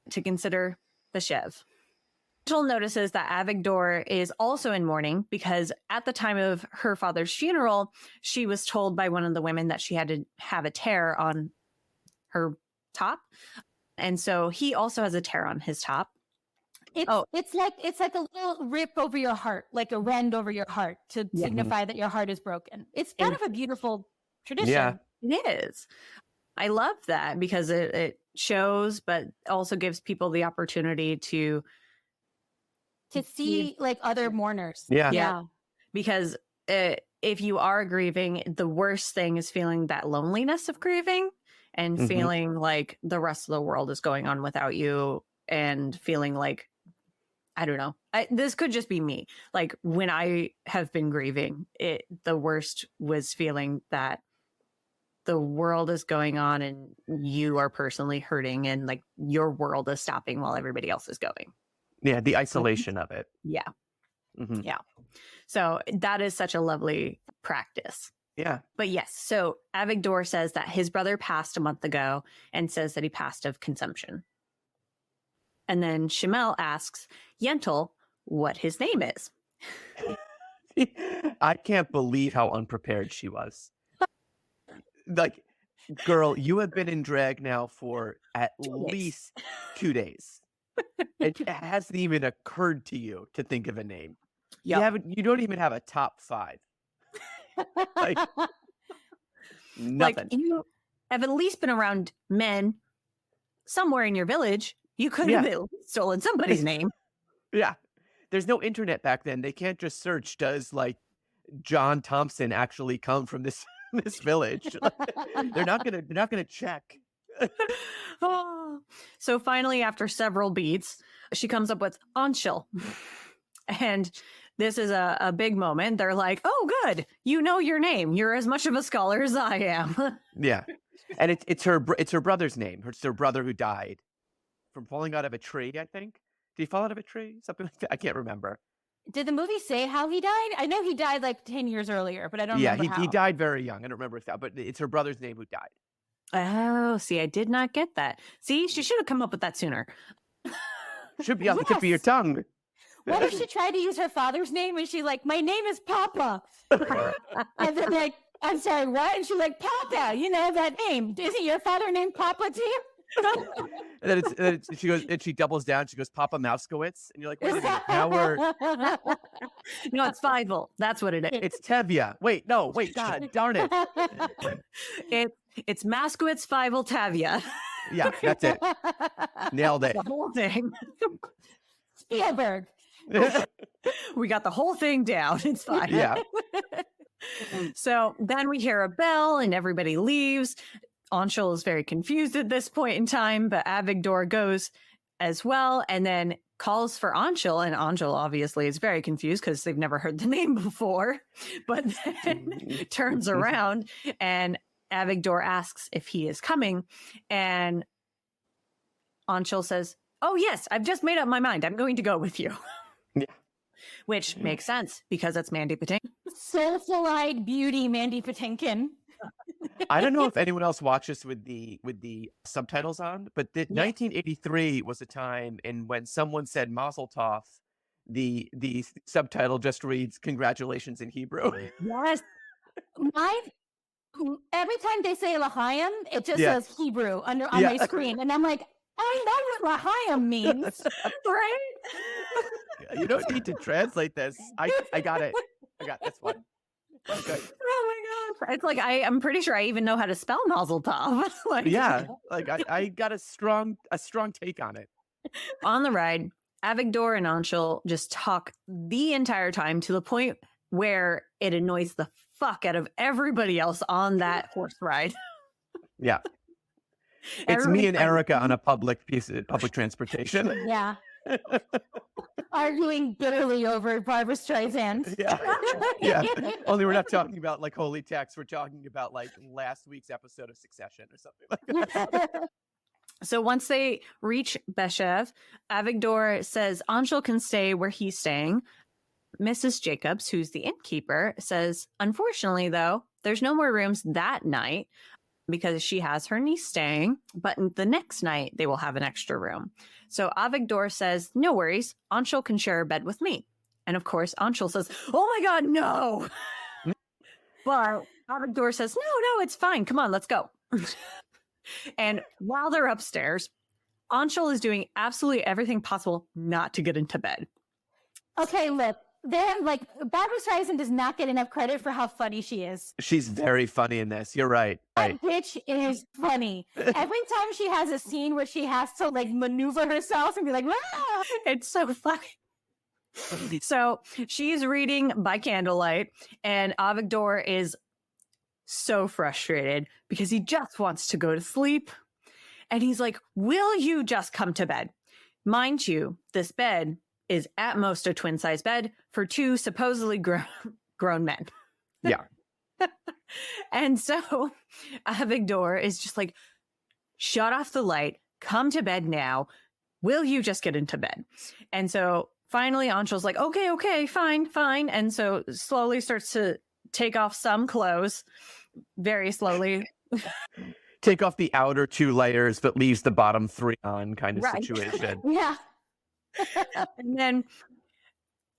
B: to consider the Chev. Yentl notices that Avigdor is also in mourning because at the time of her father's funeral, she was told by one of the women that she had to have a tear on her top. And so he also has a tear on his top.
D: It's like a little rip over your heart, like a rend over your heart to signify that your heart is broken. It's kind of a beautiful tradition.
C: Yeah.
B: It is. I love that because it shows, but also gives people the opportunity to
D: see like other mourners.
C: Yeah.
B: Because if you are grieving, the worst thing is feeling that loneliness of grieving and feeling like the rest of the world is going on without you and feeling like, I don't know, this could just be me. Like when I have been grieving, the worst was feeling that the world is going on and you are personally hurting and like your world is stopping while everybody else is going.
C: Yeah, the isolation of it.
B: Yeah. Yeah. So that is such a lovely practice.
C: Yeah.
B: But yes, so Avigdor says that his brother passed a month ago and says that he passed of consumption. And then Shamel asks Yentl what his name is.
C: I can't believe how unprepared she was. Like, girl, you have been in drag now for at least 2 days. It hasn't even occurred to you to think of a name.
B: Yep.
C: You don't even have a top 5. Like, nothing.
B: Like you have at least been around men somewhere in your village. You could have stolen somebody's name.
C: Yeah. There's no internet back then. They can't just search, does like John Thompson actually come from this village? They're not gonna check.
B: So finally, after several beats, she comes up with Anshul. And this is a big moment. They're like, oh, good. You know your name. You're as much of a scholar as I am.
C: Yeah. And it's her brother's name. It's her brother who died from falling out of a tree, I think. Did he fall out of a tree? Something like that. I can't remember.
D: Did the movie say how he died? I know he died like 10 years earlier, but I don't remember how.
C: He died very young. I don't remember if that, but it's her brother's name who died.
B: Oh, see, I did not get that. See, she should have come up with that sooner.
C: Should be on the tip of your tongue.
D: What if she tried to use her father's name and she like, my name is Papa. And then like, I'm sorry, what? And she's like, Papa, you know that name. Isn't your father named Papa too?
C: And then she goes, and she doubles down. She goes, Papa Mouskowitz. And you're like, wait a minute. Now we're...
B: No, it's Fievel. That's what it is.
C: It's Tevye. Wait, God darn it.
B: It's Maskowitz, Fievel, Tavia.
C: Yeah, that's it. Nailed it.
B: The whole thing.
D: Spielberg.
B: We got the whole thing down. It's fine.
C: Yeah.
B: So then we hear a bell and everybody leaves. Anshul is very confused at this point in time, but Avigdor goes as well and then calls for Anshul. And Anshul obviously is very confused because they've never heard the name before, but then turns around and Avigdor asks if he is coming. And Anshul says, oh, yes, I've just made up my mind. I'm going to go with you.
C: Yeah.
B: Which makes sense because it's Mandy Patinkin.
D: Soulful-eyed beauty Mandy Patinkin.
C: I don't know if anyone else watches with the subtitles on, but 1983 was a time in when someone said Mazel Tov, the subtitle just reads "Congratulations" in Hebrew.
B: Yes.
D: Every time they say L'chaim, it just says Hebrew on my screen, and I'm like, I know what L'chaim means, right?
C: You don't need to translate this. I got it. This one. Okay.
B: Oh my god! It's like I'm pretty sure I even know how to spell Mazel Tov. Like,
C: yeah, like I got a strong take on it.
B: On the ride, Avigdor and Anshul just talk the entire time to the point where it annoys the fuck out of everybody else on that horse ride.
C: Yeah, it's me and Erika on a public transportation.
D: Yeah. Arguing bitterly over Barbra Streisand.
C: Yeah. Only we're not talking about like holy text. We're talking about like last week's episode of Succession or something like that.
B: So once they reach Beshev, Avigdor says Anshul can stay where he's staying. Mrs. Jacobs, who's the innkeeper, says, unfortunately, though, there's no more rooms that night. because she has her niece staying, but the next night they will have an extra room. So Avigdor says, no worries, Anshul can share a bed with me. And of course, Anshul says, oh my God, no. But Avigdor says, no, it's fine. Come on, let's go. And while they're upstairs, Anshul is doing absolutely everything possible not to get into bed.
D: Okay, look, they're like, Barbra Streisand does not get enough credit for how funny she is.
C: She's very funny in this. You're right.
D: That bitch is funny. Every time she has a scene where she has to like maneuver herself and be like, ah!
B: It's so funny. So she's reading by candlelight, and Avigdor is so frustrated because he just wants to go to sleep. And he's like, will you just come to bed? Mind you, this bed is at most a twin-size bed for two supposedly grown men.
C: Yeah.
B: And so Avigdor is just like, shut off the light, come to bed now. Will you just get into bed? And so finally Anshul's like, okay, fine. And so slowly starts to take off some clothes, very slowly.
C: Take off the outer 2 layers, but leaves the bottom 3 on kind of
B: Right.
C: situation.
D: Yeah.
B: And then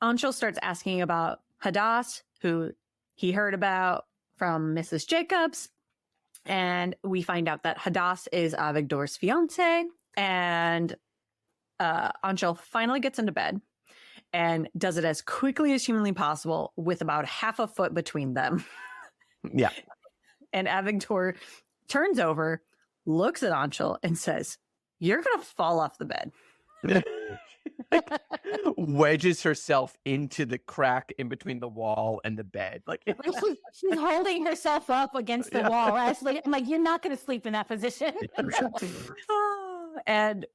B: Anshul starts asking about Hadass, who he heard about from Mrs. Jacobs. And we find out that Hadass is Avigdor's fiance. And Anshul finally gets into bed and does it as quickly as humanly possible with about half a foot between them.
C: Yeah.
B: And Avigdor turns over, looks at Anshul, and says, you're going to fall off the bed.
C: Like, wedges herself into the crack in between the wall and the bed. Like
D: She's holding herself up against the wall. Right? I'm like, you're not going to sleep in that position.
B: And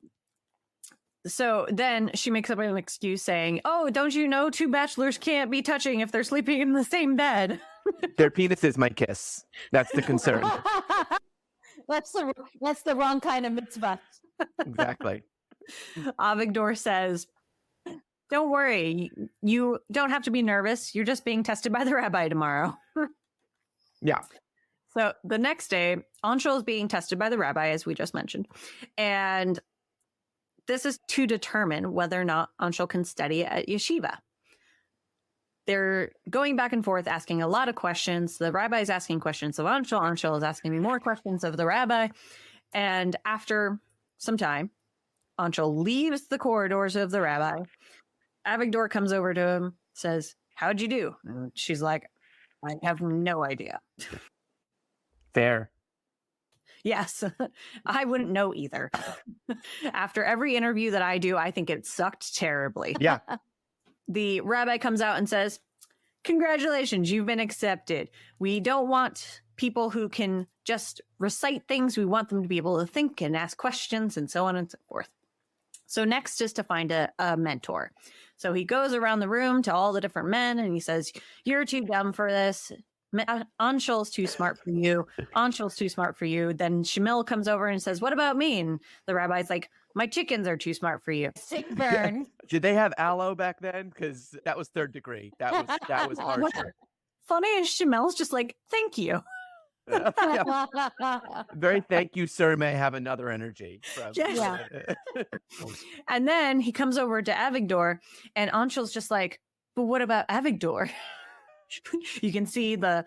B: so then she makes up an excuse saying, oh, don't you know 2 bachelors can't be touching if they're sleeping in the same bed?
C: their penises might kiss. That's the concern.
D: That's the wrong kind of mitzvah.
C: Exactly.
B: Avigdor says, don't worry, you don't have to be nervous. You're just being tested by the rabbi tomorrow.
C: Yeah.
B: So the next day, Anshul is being tested by the rabbi, as we just mentioned. And this is to determine whether or not Anshul can study at yeshiva. They're going back and forth, asking a lot of questions. The rabbi is asking questions of Anshul. Anshul is asking me more questions of the rabbi. And after some time, Anshul leaves the corridors of the rabbi. Avigdor comes over to him, says, how'd you do? And she's like, I have no idea.
C: Fair.
B: Yes, I wouldn't know either. After every interview that I do, I think it sucked terribly.
C: Yeah.
B: The rabbi comes out and says, congratulations, you've been accepted. We don't want people who can just recite things. We want them to be able to think and ask questions and so on and so forth. So next is to find a mentor. So he goes around the room to all the different men and he says, you're too dumb for this. Anshul's too smart for you. Anshul's too smart for you. Then Shamil comes over and says, what about me? And the rabbi's like, my chickens are too smart for you.
D: Sick burn.
C: Did they have aloe back then? Because that was 3rd degree. That was harsher.
B: Funny is Shamil's just like, thank you.
C: Yeah. Very thank you, sir. May I have another energy.
B: Yeah. And then he comes over to Avigdor and Anshul's just like, but what about Avigdor? You can see the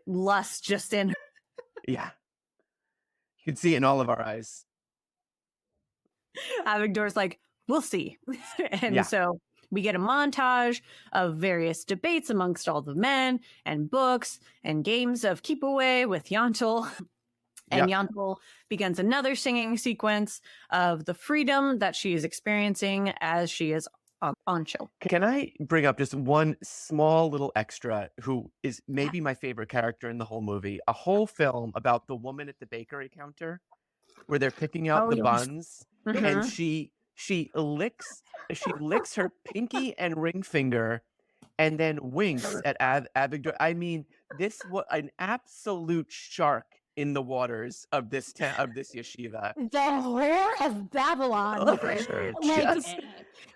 B: lust just in her.
C: Yeah. You can see it in all of our eyes.
B: Avigdor's like, we'll see. And
C: Yeah.
B: so we get a montage of various debates amongst all the men and books and games of keep away with Yentl. And Yentl begins another singing sequence of the freedom that she is experiencing as she is Anshul.
C: Can I bring up just one small little extra who is maybe my favorite character in the whole movie? A whole film about the woman at the bakery counter where they're picking out the buns and she licks her pinky and ring finger and then winks at Avigdor. I mean, this was an absolute shark in the waters of this yeshiva.
D: The whore of Babylon.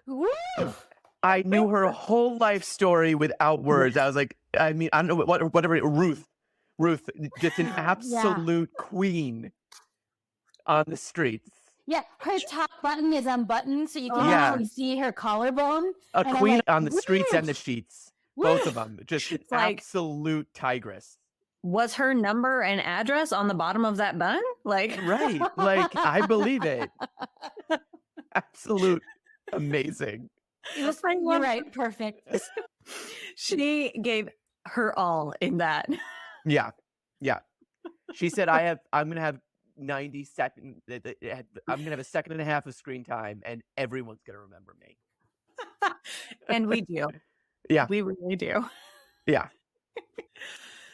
D: Woo!
C: I knew her whole life story without words. I was like, I mean, I don't know whatever Ruth. Ruth, just an absolute queen on the streets.
D: Yeah, her top button is unbuttoned, so you can
C: Yeah.
D: actually see her collarbone.
C: A
D: And I'm
C: queen
D: like,
C: on the streets and the sheets. Both
D: woo.
C: of them. Just an
B: like-
C: absolute tigress.
B: Was her number and address on the bottom of that bun? Like,
C: Right. Like, I believe it. Absolute amazing.
D: It was fine. You're right. Perfect.
B: she gave her all in that.
C: Yeah. Yeah. She said, I'm going to have 90 seconds. I'm going to have a second and a half of screen time and everyone's going to remember me.
B: And we do.
C: Yeah.
B: We really do.
C: Yeah.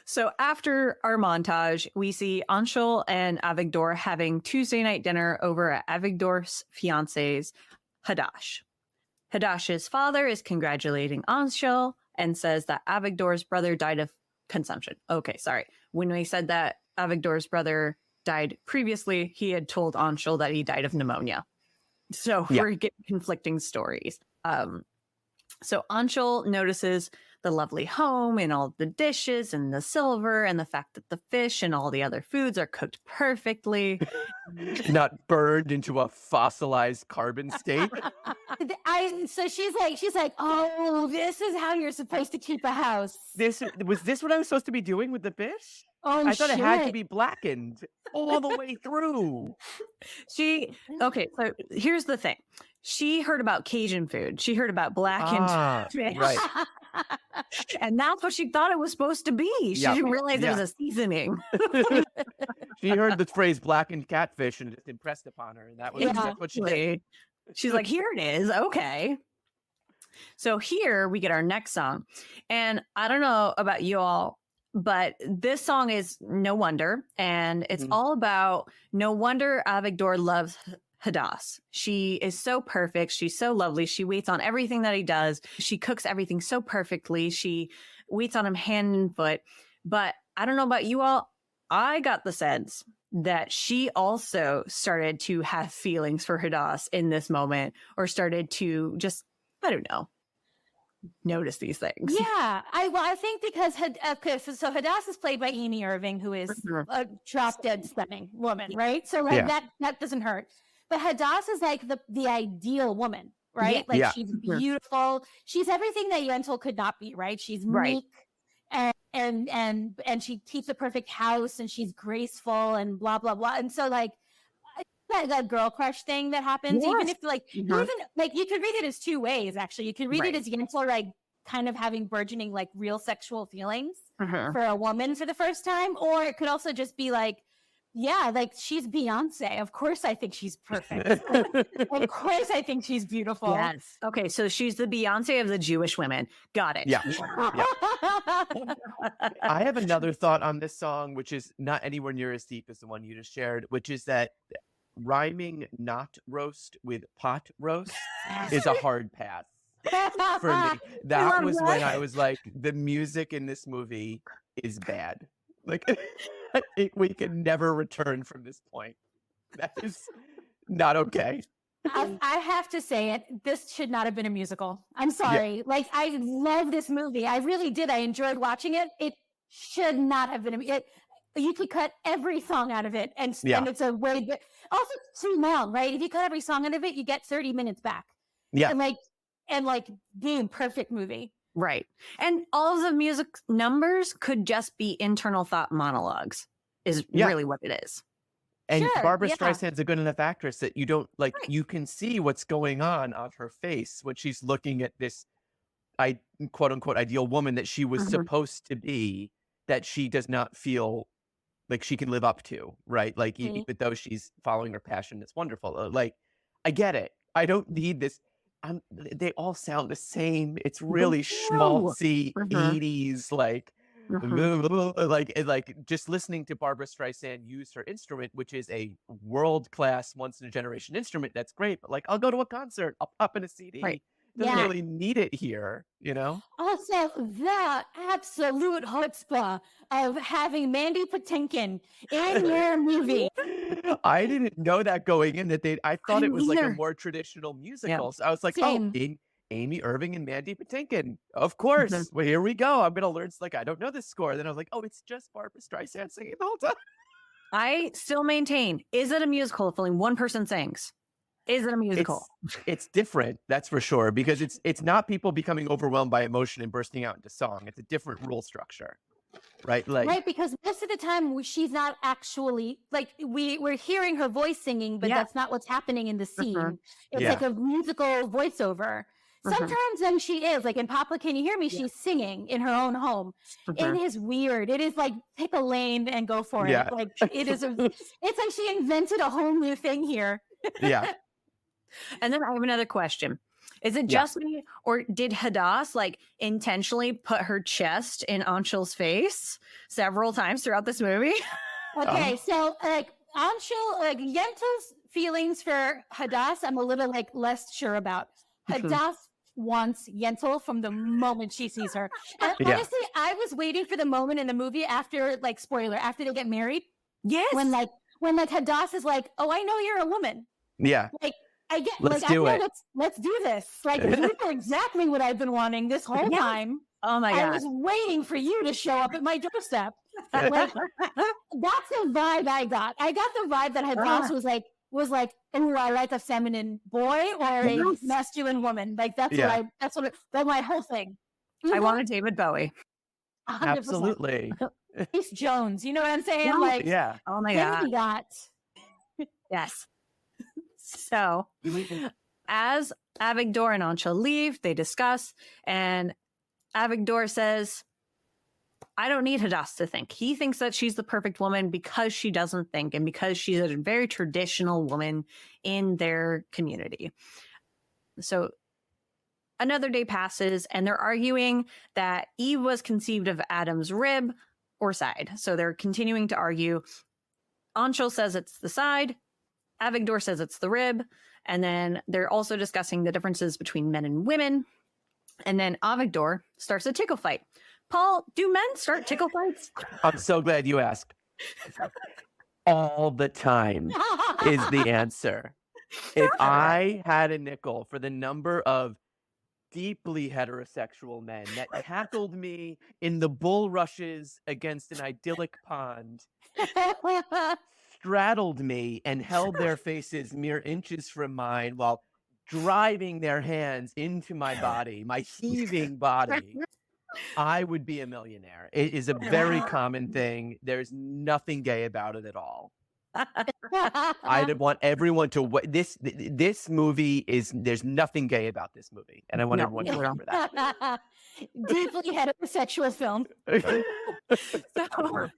B: So after our montage, we see Anshul and Avigdor having Tuesday night dinner over at Avigdor's fiance's Hadash. Hadash's father is congratulating Anshul and says that Avigdor's brother died of consumption. Okay, sorry. When we said that Avigdor's brother died previously, he had told Anshul that he died of pneumonia. So we're getting conflicting stories. So Anshul notices the lovely home and all the dishes and the silver and the fact that the fish and all the other foods are cooked perfectly.
C: Not burned into a fossilized carbon state.
D: So she's like, oh, this is how you're supposed to keep a house.
C: Was this what I was supposed to be doing with the fish?
D: Oh,
C: I thought it had to
D: shit.
C: be blackened all the way through.
B: Okay, so here's the thing. She heard about Cajun food. She heard about blackened fish.
C: Right.
B: And that's what she thought it was supposed to be. She
C: Yeah.
B: didn't realize there
C: Yeah.
B: was a seasoning.
C: She heard the phrase blackened catfish and it just impressed upon her. And that's what she did.
B: Exactly. She's like, here it is. Okay. So here we get our next song. And I don't know about you all, but this song is No Wonder. And it's all about no wonder Avigdor loves Hadass. She is so perfect. She's so lovely. She waits on everything that he does. She cooks everything so perfectly. She waits on him hand and foot. But I don't know about you all. I got the sense that she also started to have feelings for Hadass in this moment, or started to just, I don't know, notice these things.
D: Yeah, I think because so Hadass is played by Amy Irving, who is a drop dead stunning woman, right? So like that doesn't hurt. But Hadass is like the ideal woman, right? Like she's beautiful. She's everything that Yentl could not be, right? She's meek and she keeps a perfect house and she's graceful and blah blah blah. And so like that girl crush thing that happens, even if like even like you could read it as two ways actually. You could read it as Yentl like kind of having burgeoning like real sexual feelings for a woman for the first time, or it could also just be like, yeah, like she's Beyonce. Of course I think she's perfect. Of course I think she's beautiful.
B: Yes. Okay, so she's the Beyonce of the Jewish women. Got it.
C: Yeah. I have another thought on this song, which is not anywhere near as deep as the one you just shared, which is that rhyming not roast with pot roast is a hard pass for me. That was when I was like, the music in this movie is bad. Like, we can never return from this point. That is not okay.
D: I have to say it. This should not have been a musical. I'm sorry. Yeah. Like, I love this movie. I really did. I enjoyed watching it. It should not have been you could cut every song out of it, and it's a way. Also, it's too long, right? If you cut every song out of it, you get 30 minutes back.
C: Yeah,
D: and boom, perfect movie.
B: Right. And all of the music numbers could just be internal thought monologues is really what it is.
C: And Barbra Streisand's a good enough actress that you don't you can see what's going on her face when she's looking at this quote unquote ideal woman that she was supposed to be, that she does not feel like she can live up to, right? Like even though she's following her passion, it's wonderful. Like, I get it. I don't need this. They all sound the same. It's really schmaltzy 80s, like just listening to Barbra Streisand use her instrument, which is a world-class, once-in-a-generation instrument. That's great, but like, I'll go to a concert. I'll pop in a CD.
B: Right.
C: Doesn't really need it here, you know?
D: Also, the absolute chutzpah of having Mandy Patinkin in your movie.
C: I didn't know that going in, I thought it was like a more traditional musical. So I was like,
D: Same.
C: oh, Amy Irving and Mandy Patinkin. Of course. Well, here we go. I'm going to learn. Like, I don't know this score. Then I was like, oh, it's just Barbra Streisand singing the whole time.
B: I still maintain, is it a musical if only one person sings? Is it a musical?
C: It's different, that's for sure, because it's not people becoming overwhelmed by emotion and bursting out into song. It's a different rule structure, right? Like,
D: right, because most of the time she's not actually like we're hearing her voice singing, but that's not what's happening in the scene. It's like a musical voiceover. Sometimes then she is like in Papa Can You Hear Me? She's singing in her own home. It is weird. It is like pick a lane and go for it. Like it is it's like she invented a whole new thing here.
C: Yeah.
B: And then I have another question. Is it just me, or did Hadass like intentionally put her chest in Anshul's face several times throughout this movie?
D: Okay, so like Anshul, like Yentl's feelings for Hadass, I'm a little like less sure about. Hadass wants Yentl from the moment she sees her. And honestly, I was waiting for the moment in the movie after, like, spoiler, after they get married.
B: Yes.
D: When Hadass is like, oh, I know you're a woman.
C: Yeah.
D: Like, I get,
C: let's do it.
D: Let's do this. Like, you know exactly what I've been wanting this whole time.
B: Oh my God.
D: I was waiting for you to show up at my doorstep. Like, that's the vibe I got. I got the vibe that Hadass was like, oh, I like a feminine boy or a masculine woman. Like that's that's my whole thing.
B: I wanted David Bowie.
D: 100%.
C: Absolutely.
D: Ace Jones. You know what I'm saying? Like,
B: oh my God.
D: We got.
B: Yes. So as Avigdor and Anshul leave, they discuss, and Avigdor says, I don't need Hadass to think. He thinks that she's the perfect woman because she doesn't think, and because she's a very traditional woman in their community. So another day passes, and they're arguing that Eve was conceived of Adam's rib or side. So they're continuing to argue. Anshul says it's the side. Avigdor says it's the rib. And then they're also discussing the differences between men and women. And then Avigdor starts a tickle fight. Paul, do men start tickle fights?
C: I'm so glad you asked. All the time is the answer. If I had a nickel for the number of deeply heterosexual men that tackled me in the bulrushes against an idyllic pond, straddled me and held their faces mere inches from mine while driving their hands into my body, my heaving body, I would be a millionaire. It is a very common thing. There's nothing gay about it at all. I want everyone to this movie is, there's nothing gay about this movie, and I want everyone to remember that.
D: Deeply heterosexual film.
B: So,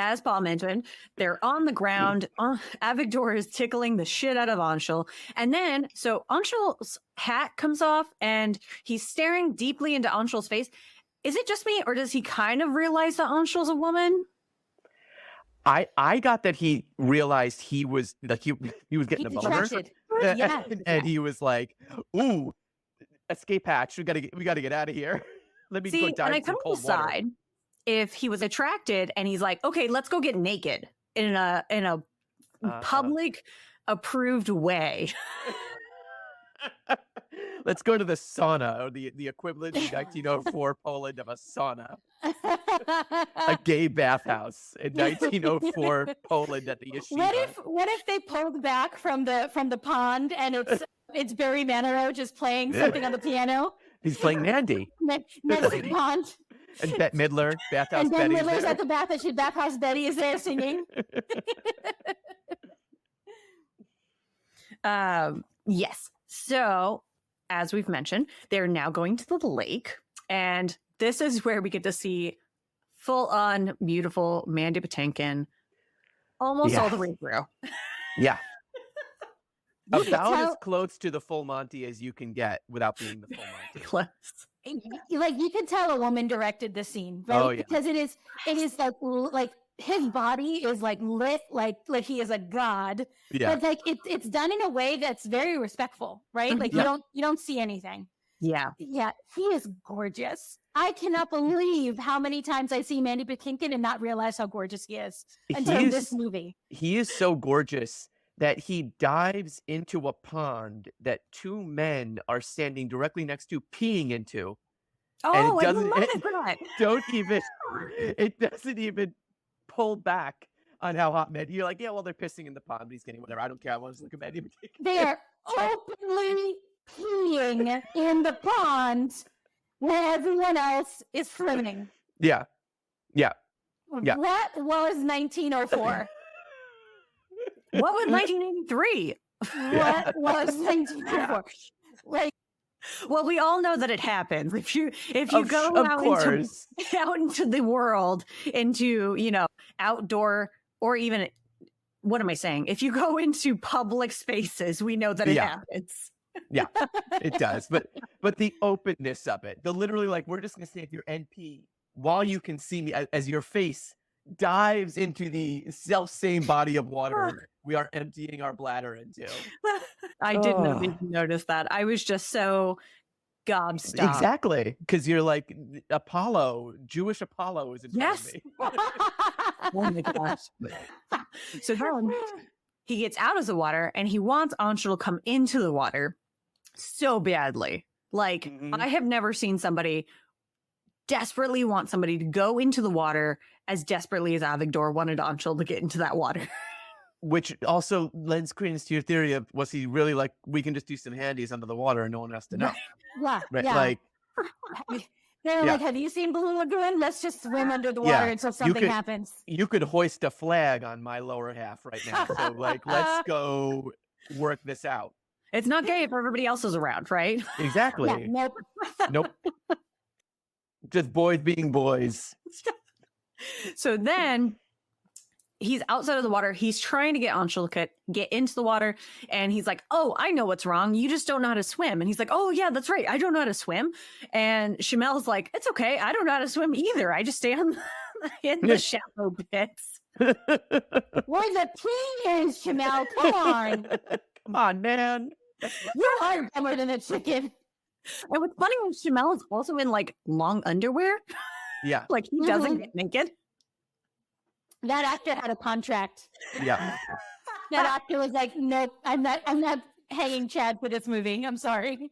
B: as Paul mentioned, they're on the ground. Avigdor is tickling the shit out of Anshul. And then, so Anshul's hat comes off and he's staring deeply into Anshul's face. Is it just me, or does he kind of realize that Anshul's a woman?
C: I got that he realized he was like he was getting a boner. And he was like, ooh, escape hatch. We gotta get out of here. Let me go dive in some cold water.
B: If he was attracted and he's like, okay, let's go get naked in a public approved way.
C: Let's go to the sauna, or the equivalent in 1904 Poland of a sauna. A gay bathhouse in 1904 Poland at the yeshiva.
D: What if they pulled back from the pond and it's Barry Manilow just playing something on the piano?
C: He's playing Mandy.
D: Next to the pond.
C: And Bette Midler, Bathhouse
D: and
C: Betty.
D: And Midler's at the Bathhouse Betty is there singing.
B: Yes. So, as we've mentioned, they're now going to the lake. And this is where we get to see full-on beautiful Mandy Patinkin almost all the way through.
C: Yeah. About as close to the full Monty as you can get without being the full Monty.
B: Close.
D: Like, you can tell a woman directed the scene, right?
C: Oh, yeah.
D: Because it is like his body is like lit, like he is a god.
C: Yeah.
D: But like it's done in a way that's very respectful, right? Like you don't see anything.
B: Yeah.
D: Yeah. He is gorgeous. I cannot believe how many times I see Mandy Patinkin and not realize how gorgeous he is until this movie.
C: He is so gorgeous that he dives into a pond that two men are standing directly next to, peeing into. And
B: Oh, I love that.
C: it doesn't even pull back on how hot men. You're like, yeah, well, they're pissing in the pond, but he's getting whatever. I don't care. I want to look at men.
D: They are openly peeing in the pond where everyone else is swimming.
C: Yeah. Yeah. Yeah.
D: What was 1904?
B: What was 1983?
D: What was 1904? Like,
B: well, we all know that it happens. If you go out into the world, into, you know, outdoor, or even, what am I saying? If you go into public spaces, we know that it happens.
C: Yeah, it does. But the openness of it, the literally like, we're just gonna stand here and pee while you can see me as your face dives into the same body of water we are emptying our bladder into.
B: I didn't even notice that. I was just so gobstopped.
C: Exactly, because you're like, Apollo, Jewish Apollo is in front of me.
B: Oh my gosh. So then he gets out of the water and he wants Anshul to come into the water so badly. Like, I have never seen somebody desperately want somebody to go into the water as desperately as Avigdor wanted Anshul to get into that water. Which
C: also lends credence to your theory of, was he really like, we can just do some handies under the water and no one has to know?
D: Yeah.
C: Right?
D: Yeah.
C: Like,
D: they're like, have you seen Blue Lagoon? Let's just swim under the water until something happens.
C: You could hoist a flag on my lower half right now. So like, let's go work this out.
B: It's not gay if everybody else is around, right?
C: Exactly.
D: Yeah,
C: Nope. Just boys being boys.
B: So then he's outside of the water. He's trying to get Anshul to get into the water. And he's like, oh, I know what's wrong. You just don't know how to swim. And he's like, oh, yeah, that's right. I don't know how to swim. And Shamel's like, it's okay. I don't know how to swim either. I just stay in the shallow bits.
D: Where the pee is, Shamel. Come on.
C: Come on, man.
D: You are dumber than a chicken.
B: And what's funny is Shamel is also in like long underwear.
C: Yeah.
B: Like he doesn't get naked.
D: That actor had a contract.
C: Yeah.
D: That actor was like, nope, I'm not hanging Chad for this movie. I'm sorry.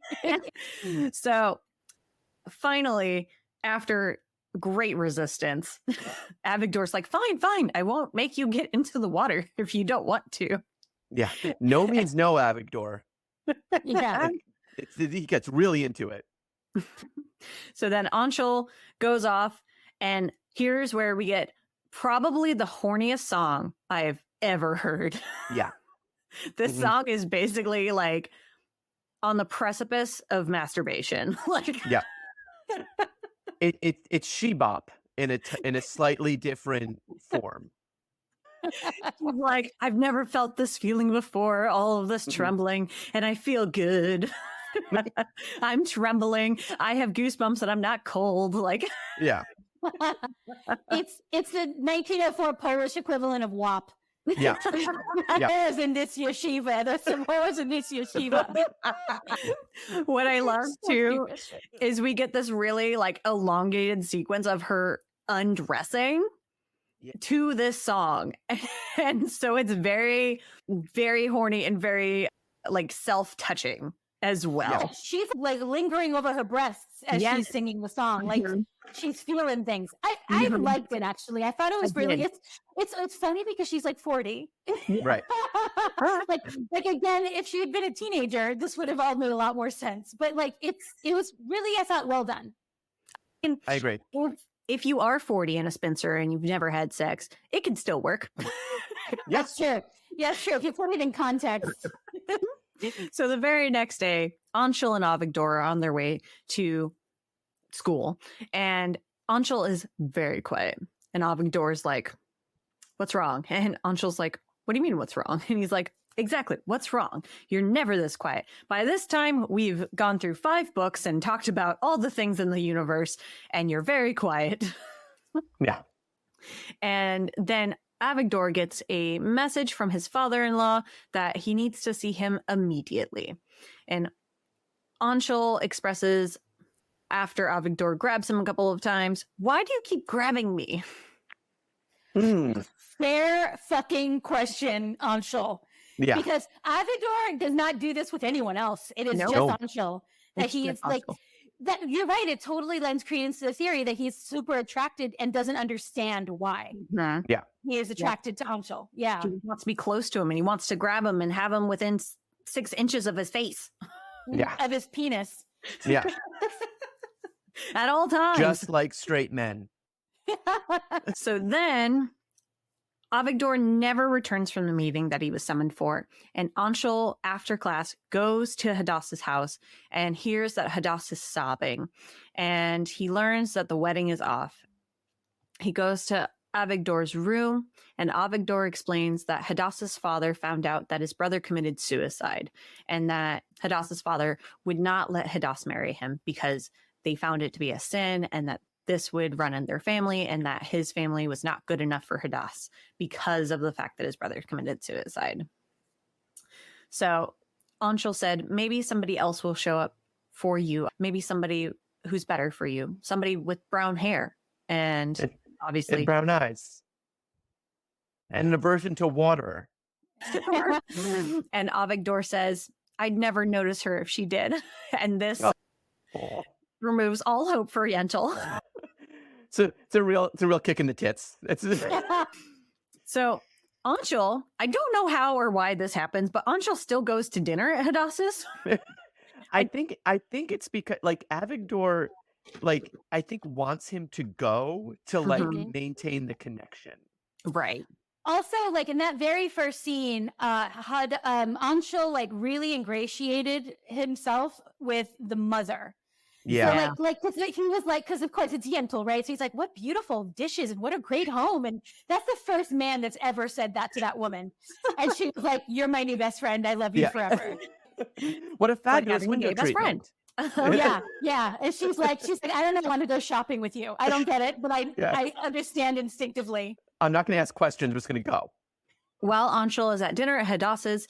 B: So finally, after great resistance, Avigdor's like, fine. I won't make you get into the water if you don't want to.
C: Yeah. No means no, Avigdor.
D: Yeah.
C: He gets really into it.
B: So then Anshul goes off, and here's where we get probably the horniest song I've ever heard.
C: Yeah.
B: This song is basically like on the precipice of masturbation. Like,
C: yeah. It's she-bop in a slightly different form.
B: Like, I've never felt this feeling before, all of this trembling, and I feel good. I'm trembling. I have goosebumps and I'm not cold. Like,
C: yeah.
D: It's the 1904 Polish equivalent of WAP.
C: Yeah.
D: There's in this yeshiva. There's some horrors in this yeshiva.
B: What I love too is we get this really like elongated sequence of her undressing to this song. And so it's very, very horny and very like self-touching as well.
D: Yeah. She's like lingering over her breasts as she's singing the song. Like she's feeling things. I liked it actually. I thought it was really it's funny because she's like 40.
C: Right.
D: like again, if she had been a teenager, this would have all made a lot more sense. But like it was really, I thought, well done.
C: I agree.
B: If you are 40 and a spinster and you've never had sex, it can still work.
D: Yes, true. Yes, true. If you put it in context.
B: So the very next day, Anshul and Avigdor are on their way to school, and Anshul is very quiet. And Avigdor's like, what's wrong? And Anshul's like, what do you mean what's wrong? And he's like, exactly, what's wrong? You're never this quiet. By this time, we've gone through 5 books and talked about all the things in the universe, and you're very quiet.
C: Yeah.
B: And then Avigdor gets a message from his father-in-law that he needs to see him immediately. And Anshul expresses, after Avigdor grabs him a couple of times, why do you keep grabbing me?
D: Fair fucking question, Anshul.
C: Yeah.
D: Because Avigdor does not do this with anyone else. It is
B: Nope.
D: just Anshul that
B: It's
D: he
B: just
D: is like
B: Anshul.
D: that. You're right. It totally lends credence to the theory that he's super attracted and doesn't understand why
B: Nah.
D: he is attracted to Anshul. Yeah.
B: He wants to be close to him and he wants to grab him and have him within 6 inches of his face
C: Yeah.
D: Of his penis.
C: Yeah.
B: at all times.
C: Just like straight men.
B: So then Avigdor never returns from the meeting that he was summoned for. And Anshul, after class, goes to Hadassah's house and hears that Hadassah is sobbing. And he learns that the wedding is off. He goes to Avigdor's room, and Avigdor explains that Hadassah's father found out that his brother committed suicide, and that Hadassah's father would not let Hadassah marry him because they found it to be a sin, and that this would run in their family, and that his family was not good enough for Hadassah because of the fact that his brother committed suicide. So Anshul said, maybe somebody else will show up for you. Maybe somebody who's better for you. Somebody with brown hair. And obviously...
C: And brown eyes. And an aversion to water.
B: And Avigdor says, I'd never notice her if she did. And this removes all hope for Yentl.
C: So it's a real kick in the tits.
B: So Anshul, I don't know how or why this happens, but Anshul still goes to dinner at Hadassah's.
C: I think it's because like Avigdor, like I think wants him to go to like maintain the connection.
B: Right.
D: Also, like in that very first scene, Anshul like really ingratiated himself with the mother.
C: Yeah.
D: So like he was like, because of course it's Yentl, right? So he's like, what beautiful dishes and what a great home. And that's the first man that's ever said that to that woman. And she was like, you're my new best friend. I love you forever.
C: What a fabulous
B: having a
C: window
B: gay best
C: treatment.
D: Yeah. And she's like, I don't know, I want to go shopping with you. I don't get it, but I understand instinctively.
C: I'm not going to ask questions. I'm just going to go.
B: While Anshul is at dinner at Hadassah's,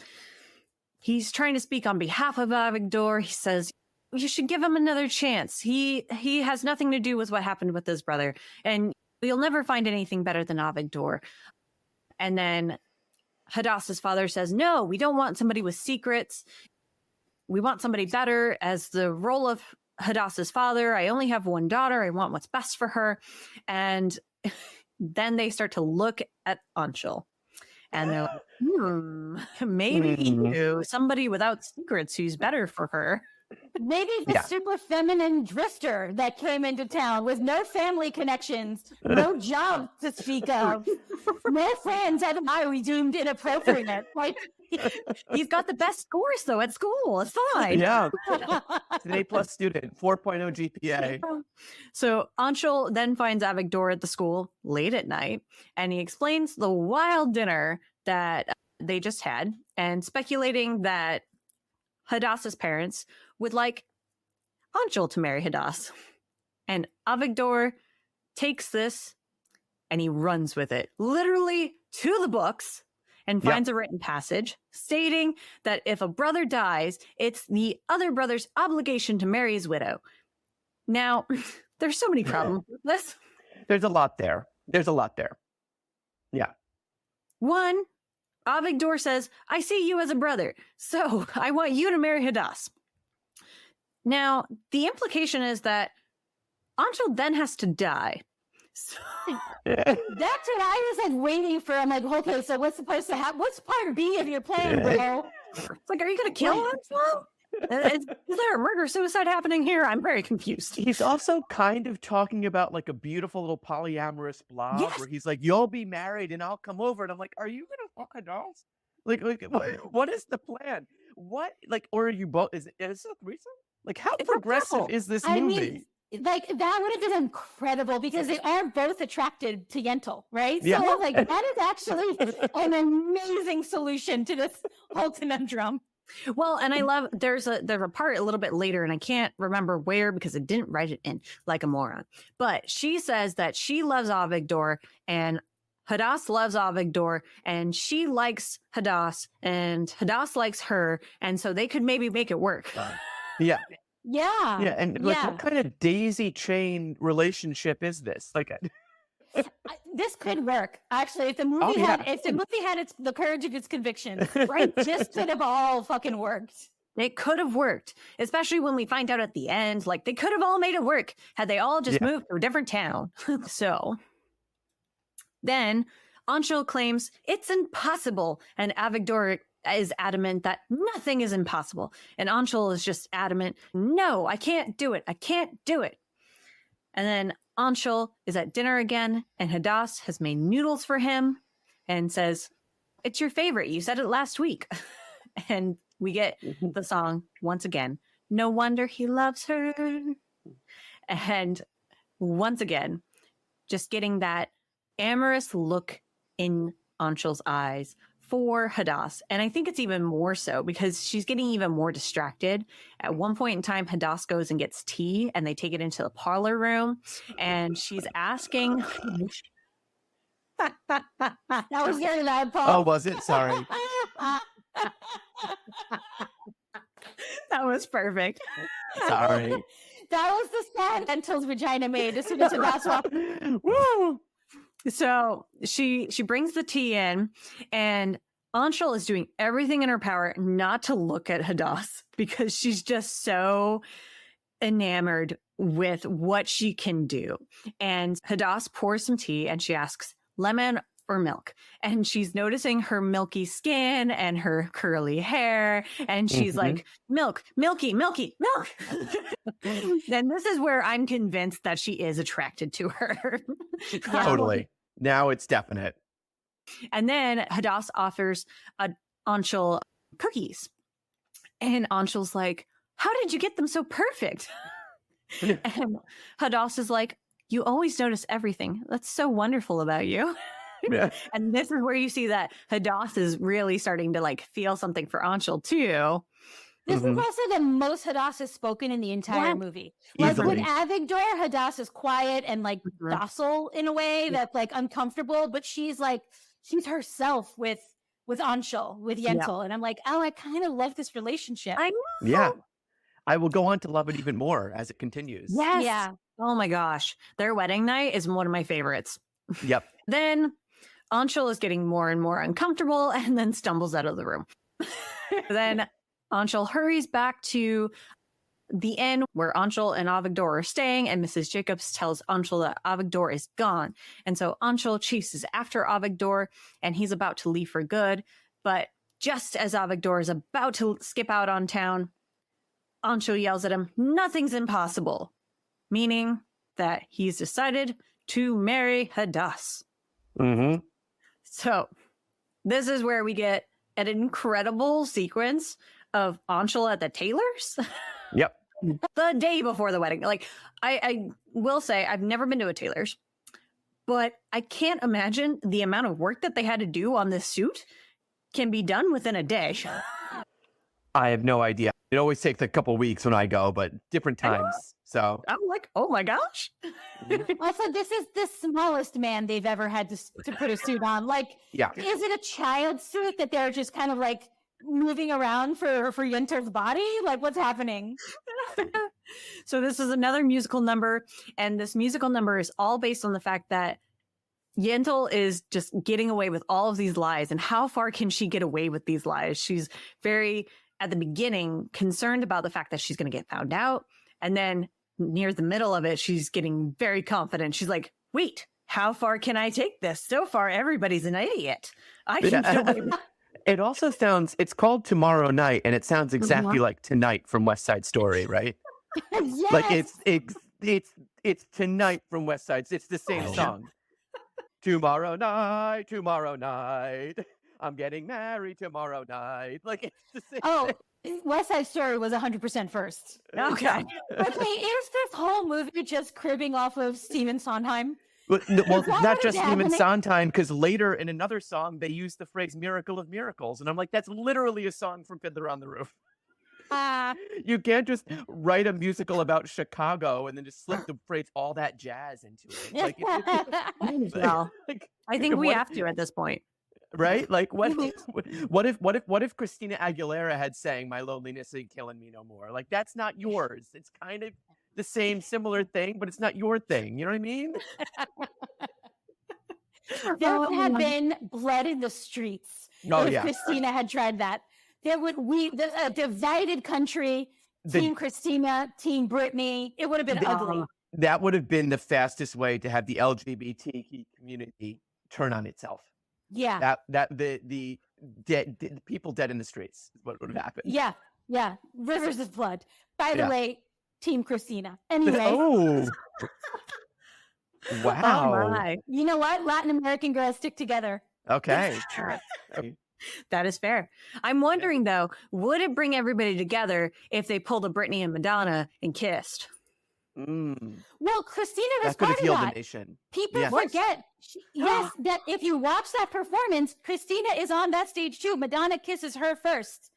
B: he's trying to speak on behalf of Avigdor. He says, you should give him another chance. He has nothing to do with what happened with his brother. And you'll never find anything better than Avigdor. And then Hadassah's father says, no, we don't want somebody with secrets. We want somebody better. As the role of Hadassah's father, I only have one daughter. I want what's best for her. And then they start to look at Anshul. And they're like, maybe somebody without secrets who's better for her.
D: Maybe the super feminine drifter that came into town with no family connections, no job to speak of, no friends. I we doomed inappropriate. Like
B: he's got the best scores though at school. It's fine.
C: Yeah, it's an A+ student, 4.0 GPA.
B: So Anshul then finds Avigdor at the school late at night, and he explains the wild dinner that they just had, and speculating that Hadassah's parents would like Anshul to marry Hadassah. And Avigdor takes this and he runs with it, literally to the books, and finds a written passage stating that if a brother dies, it's the other brother's obligation to marry his widow. Now, there's so many problems with this.
C: There's a lot there. Yeah.
B: One, Avigdor says, I see you as a brother, so I want you to marry Hadassah. Now, the implication is that Anshul then has to die. So,
D: that's what I was like waiting for. I'm like, okay, so what's supposed to happen? What's part B of your plan, bro?
B: it's like, are you going to kill Anshul? Is there a murder-suicide happening here? I'm very confused.
C: He's also kind of talking about like a beautiful little polyamorous blob where he's like, you'll be married and I'll come over. And I'm like, are you going to fuck a doll? Like what is the plan? What, like, or are you both, is it a threesome? Like, how progressive is this movie?
D: Mean, like, that would have been incredible because they are both attracted to Yentl, right?
C: Yeah.
D: So, like, that is actually an amazing solution to this whole conundrum.
B: Well, and I love, there's a part a little bit later, and I can't remember where because I didn't write it in like a moron. But she says that she loves Avigdor, and Hadassah loves Avigdor, and she likes Hadassah, and Hadassah likes her, and so they could maybe make it work.
C: Yeah.
D: Yeah.
C: Yeah. And like, what kind of daisy chain relationship is this? Like,
D: This could work actually if the movie had the courage of its convictions. Right, this could have all fucking worked.
B: It could have worked, especially when we find out at the end, like they could have all made it work had they all just moved to a different town. So then Anshul claims it's impossible, and Avigdor is adamant that nothing is impossible. And Anshul is just adamant, no, I can't do it. I can't do it. And then Anshul is at dinner again, and Hadass has made noodles for him and says, it's your favorite. You said it last week. And we get the song once again. No wonder he loves her. And once again, just getting that amorous look in Anshul's eyes for Hadass. And I think it's even more so because she's getting even more distracted. At one point in time, Hadass goes and gets tea and they take it into the parlor room and she's asking.
D: That was very loud, Paul.
C: Oh, was it? Sorry.
B: That was perfect.
C: Sorry.
D: That was the sound Yentl's vagina made as soon as Hadass walked.
B: Woo! So she brings the tea in, and Anshul is doing everything in her power not to look at Hadass because she's just so enamored with what she can do. And Hadass pours some tea and she asks, lemon or milk? And she's noticing her milky skin and her curly hair. And she's like, milk, milky, milky, milk. Then this is where I'm convinced that she is attracted to her.
C: Totally. Now it's definite.
B: And then Hadass offers Anshul cookies. And Anshul's like, how did you get them so perfect? And Hadass is like, you always notice everything. That's so wonderful about you.
C: Yeah.
B: And this is where you see that Hadass is really starting to like feel something for Anshul too.
D: This is also the most Hadass has spoken in the entire movie. Like
C: Easily.
D: with Avigdor, Hadass is quiet and like docile in a way that's like uncomfortable, but she's herself with Anshul, with Yentl. And I'm like, oh, I kind of love this relationship.
B: I know.
C: Yeah. I will go on to love it even more as it continues.
B: Yes.
D: Yeah.
B: Oh my gosh. Their wedding night is one of my favorites.
C: Yep.
B: Then Anshul is getting more and more uncomfortable and then stumbles out of the room. Then Anshul hurries back to the inn where Anshul and Avigdor are staying, and Mrs. Jacobs tells Anshul that Avigdor is gone. And so Anshul chases after Avigdor, and he's about to leave for good. But just as Avigdor is about to skip out on town, Anshul yells at him, nothing's impossible, meaning that he's decided to marry Hadass.
C: Mm-hmm.
B: So this is where we get an incredible sequence of Anshul at the tailor's.
C: Yep.
B: The day before the wedding. Like, I will say I've never been to a tailor's, but I can't imagine the amount of work that they had to do on this suit can be done within a day.
C: I have no idea. It always takes a couple weeks when I go, but different times. So
B: I'm like, oh my gosh.
D: Also, this is the smallest man they've ever had to put a suit on. Like,
C: yeah.
D: Is it a child suit that they're just kind of like moving around for Yentl's body? Like, what's happening?
B: So this is another musical number, and this musical number is all based on the fact that Yentl is just getting away with all of these lies, and how far can she get away with these lies? She's very, at the beginning, concerned about the fact that she's going to get found out, and then near the middle of it, she's getting very confident. She's like, wait, how far can I take this? So far, everybody's an idiot. I can get away with
C: It also sounds, it's called Tomorrow Night, and it sounds exactly like Tonight from West Side Story, right?
D: Yes.
C: Like it's Tonight from West Side. It's the same song. Tomorrow night, I'm getting married tomorrow night. Like it's the same thing.
D: West Side Story was 100% first.
B: Okay.
D: Okay, is this whole movie just cribbing off of Stephen Sondheim?
C: Well,
D: that
C: not
D: what
C: just
D: is
C: Stephen
D: happening?
C: Sondheim, because later in another song they use the phrase "Miracle of Miracles," and I'm like, that's literally a song from Fiddler on the Roof. You can't just write a musical about Chicago and then just slip the phrase "all that jazz" into it. Like,
B: Well,
C: like,
B: I think we
C: what
B: have to at this point.
C: right? Like, what if Christina Aguilera had sang "My Loneliness Ain't Killing Me No More"? Like, that's not yours. It's kind of the same, similar thing, but it's not your thing. You know what I mean?
D: There would have been blood in the streets
C: Oh
D: if
C: yeah.
D: Christina had tried that. There would a divided country. Team Christina, Team Britney. It would have been ugly.
C: That would have been the fastest way to have the LGBT community turn on itself.
D: Yeah.
C: The people dead in the streets is what would have happened.
D: Yeah. Yeah. Rivers of blood. By the way, Team Christina. Anyway.
C: Oh. Wow.
B: Oh my.
D: You know what? Latin American girls stick together.
C: Okay.
B: That is fair. I'm wondering though, would it bring everybody together if they pulled a Britney and Madonna and kissed?
D: Well, Christina was
C: That could have
D: part of
C: healed the
D: that.
C: nation.
D: People
C: Yes.
D: forget. Yes, that if you watch that performance, Christina is on that stage too. Madonna kisses her first.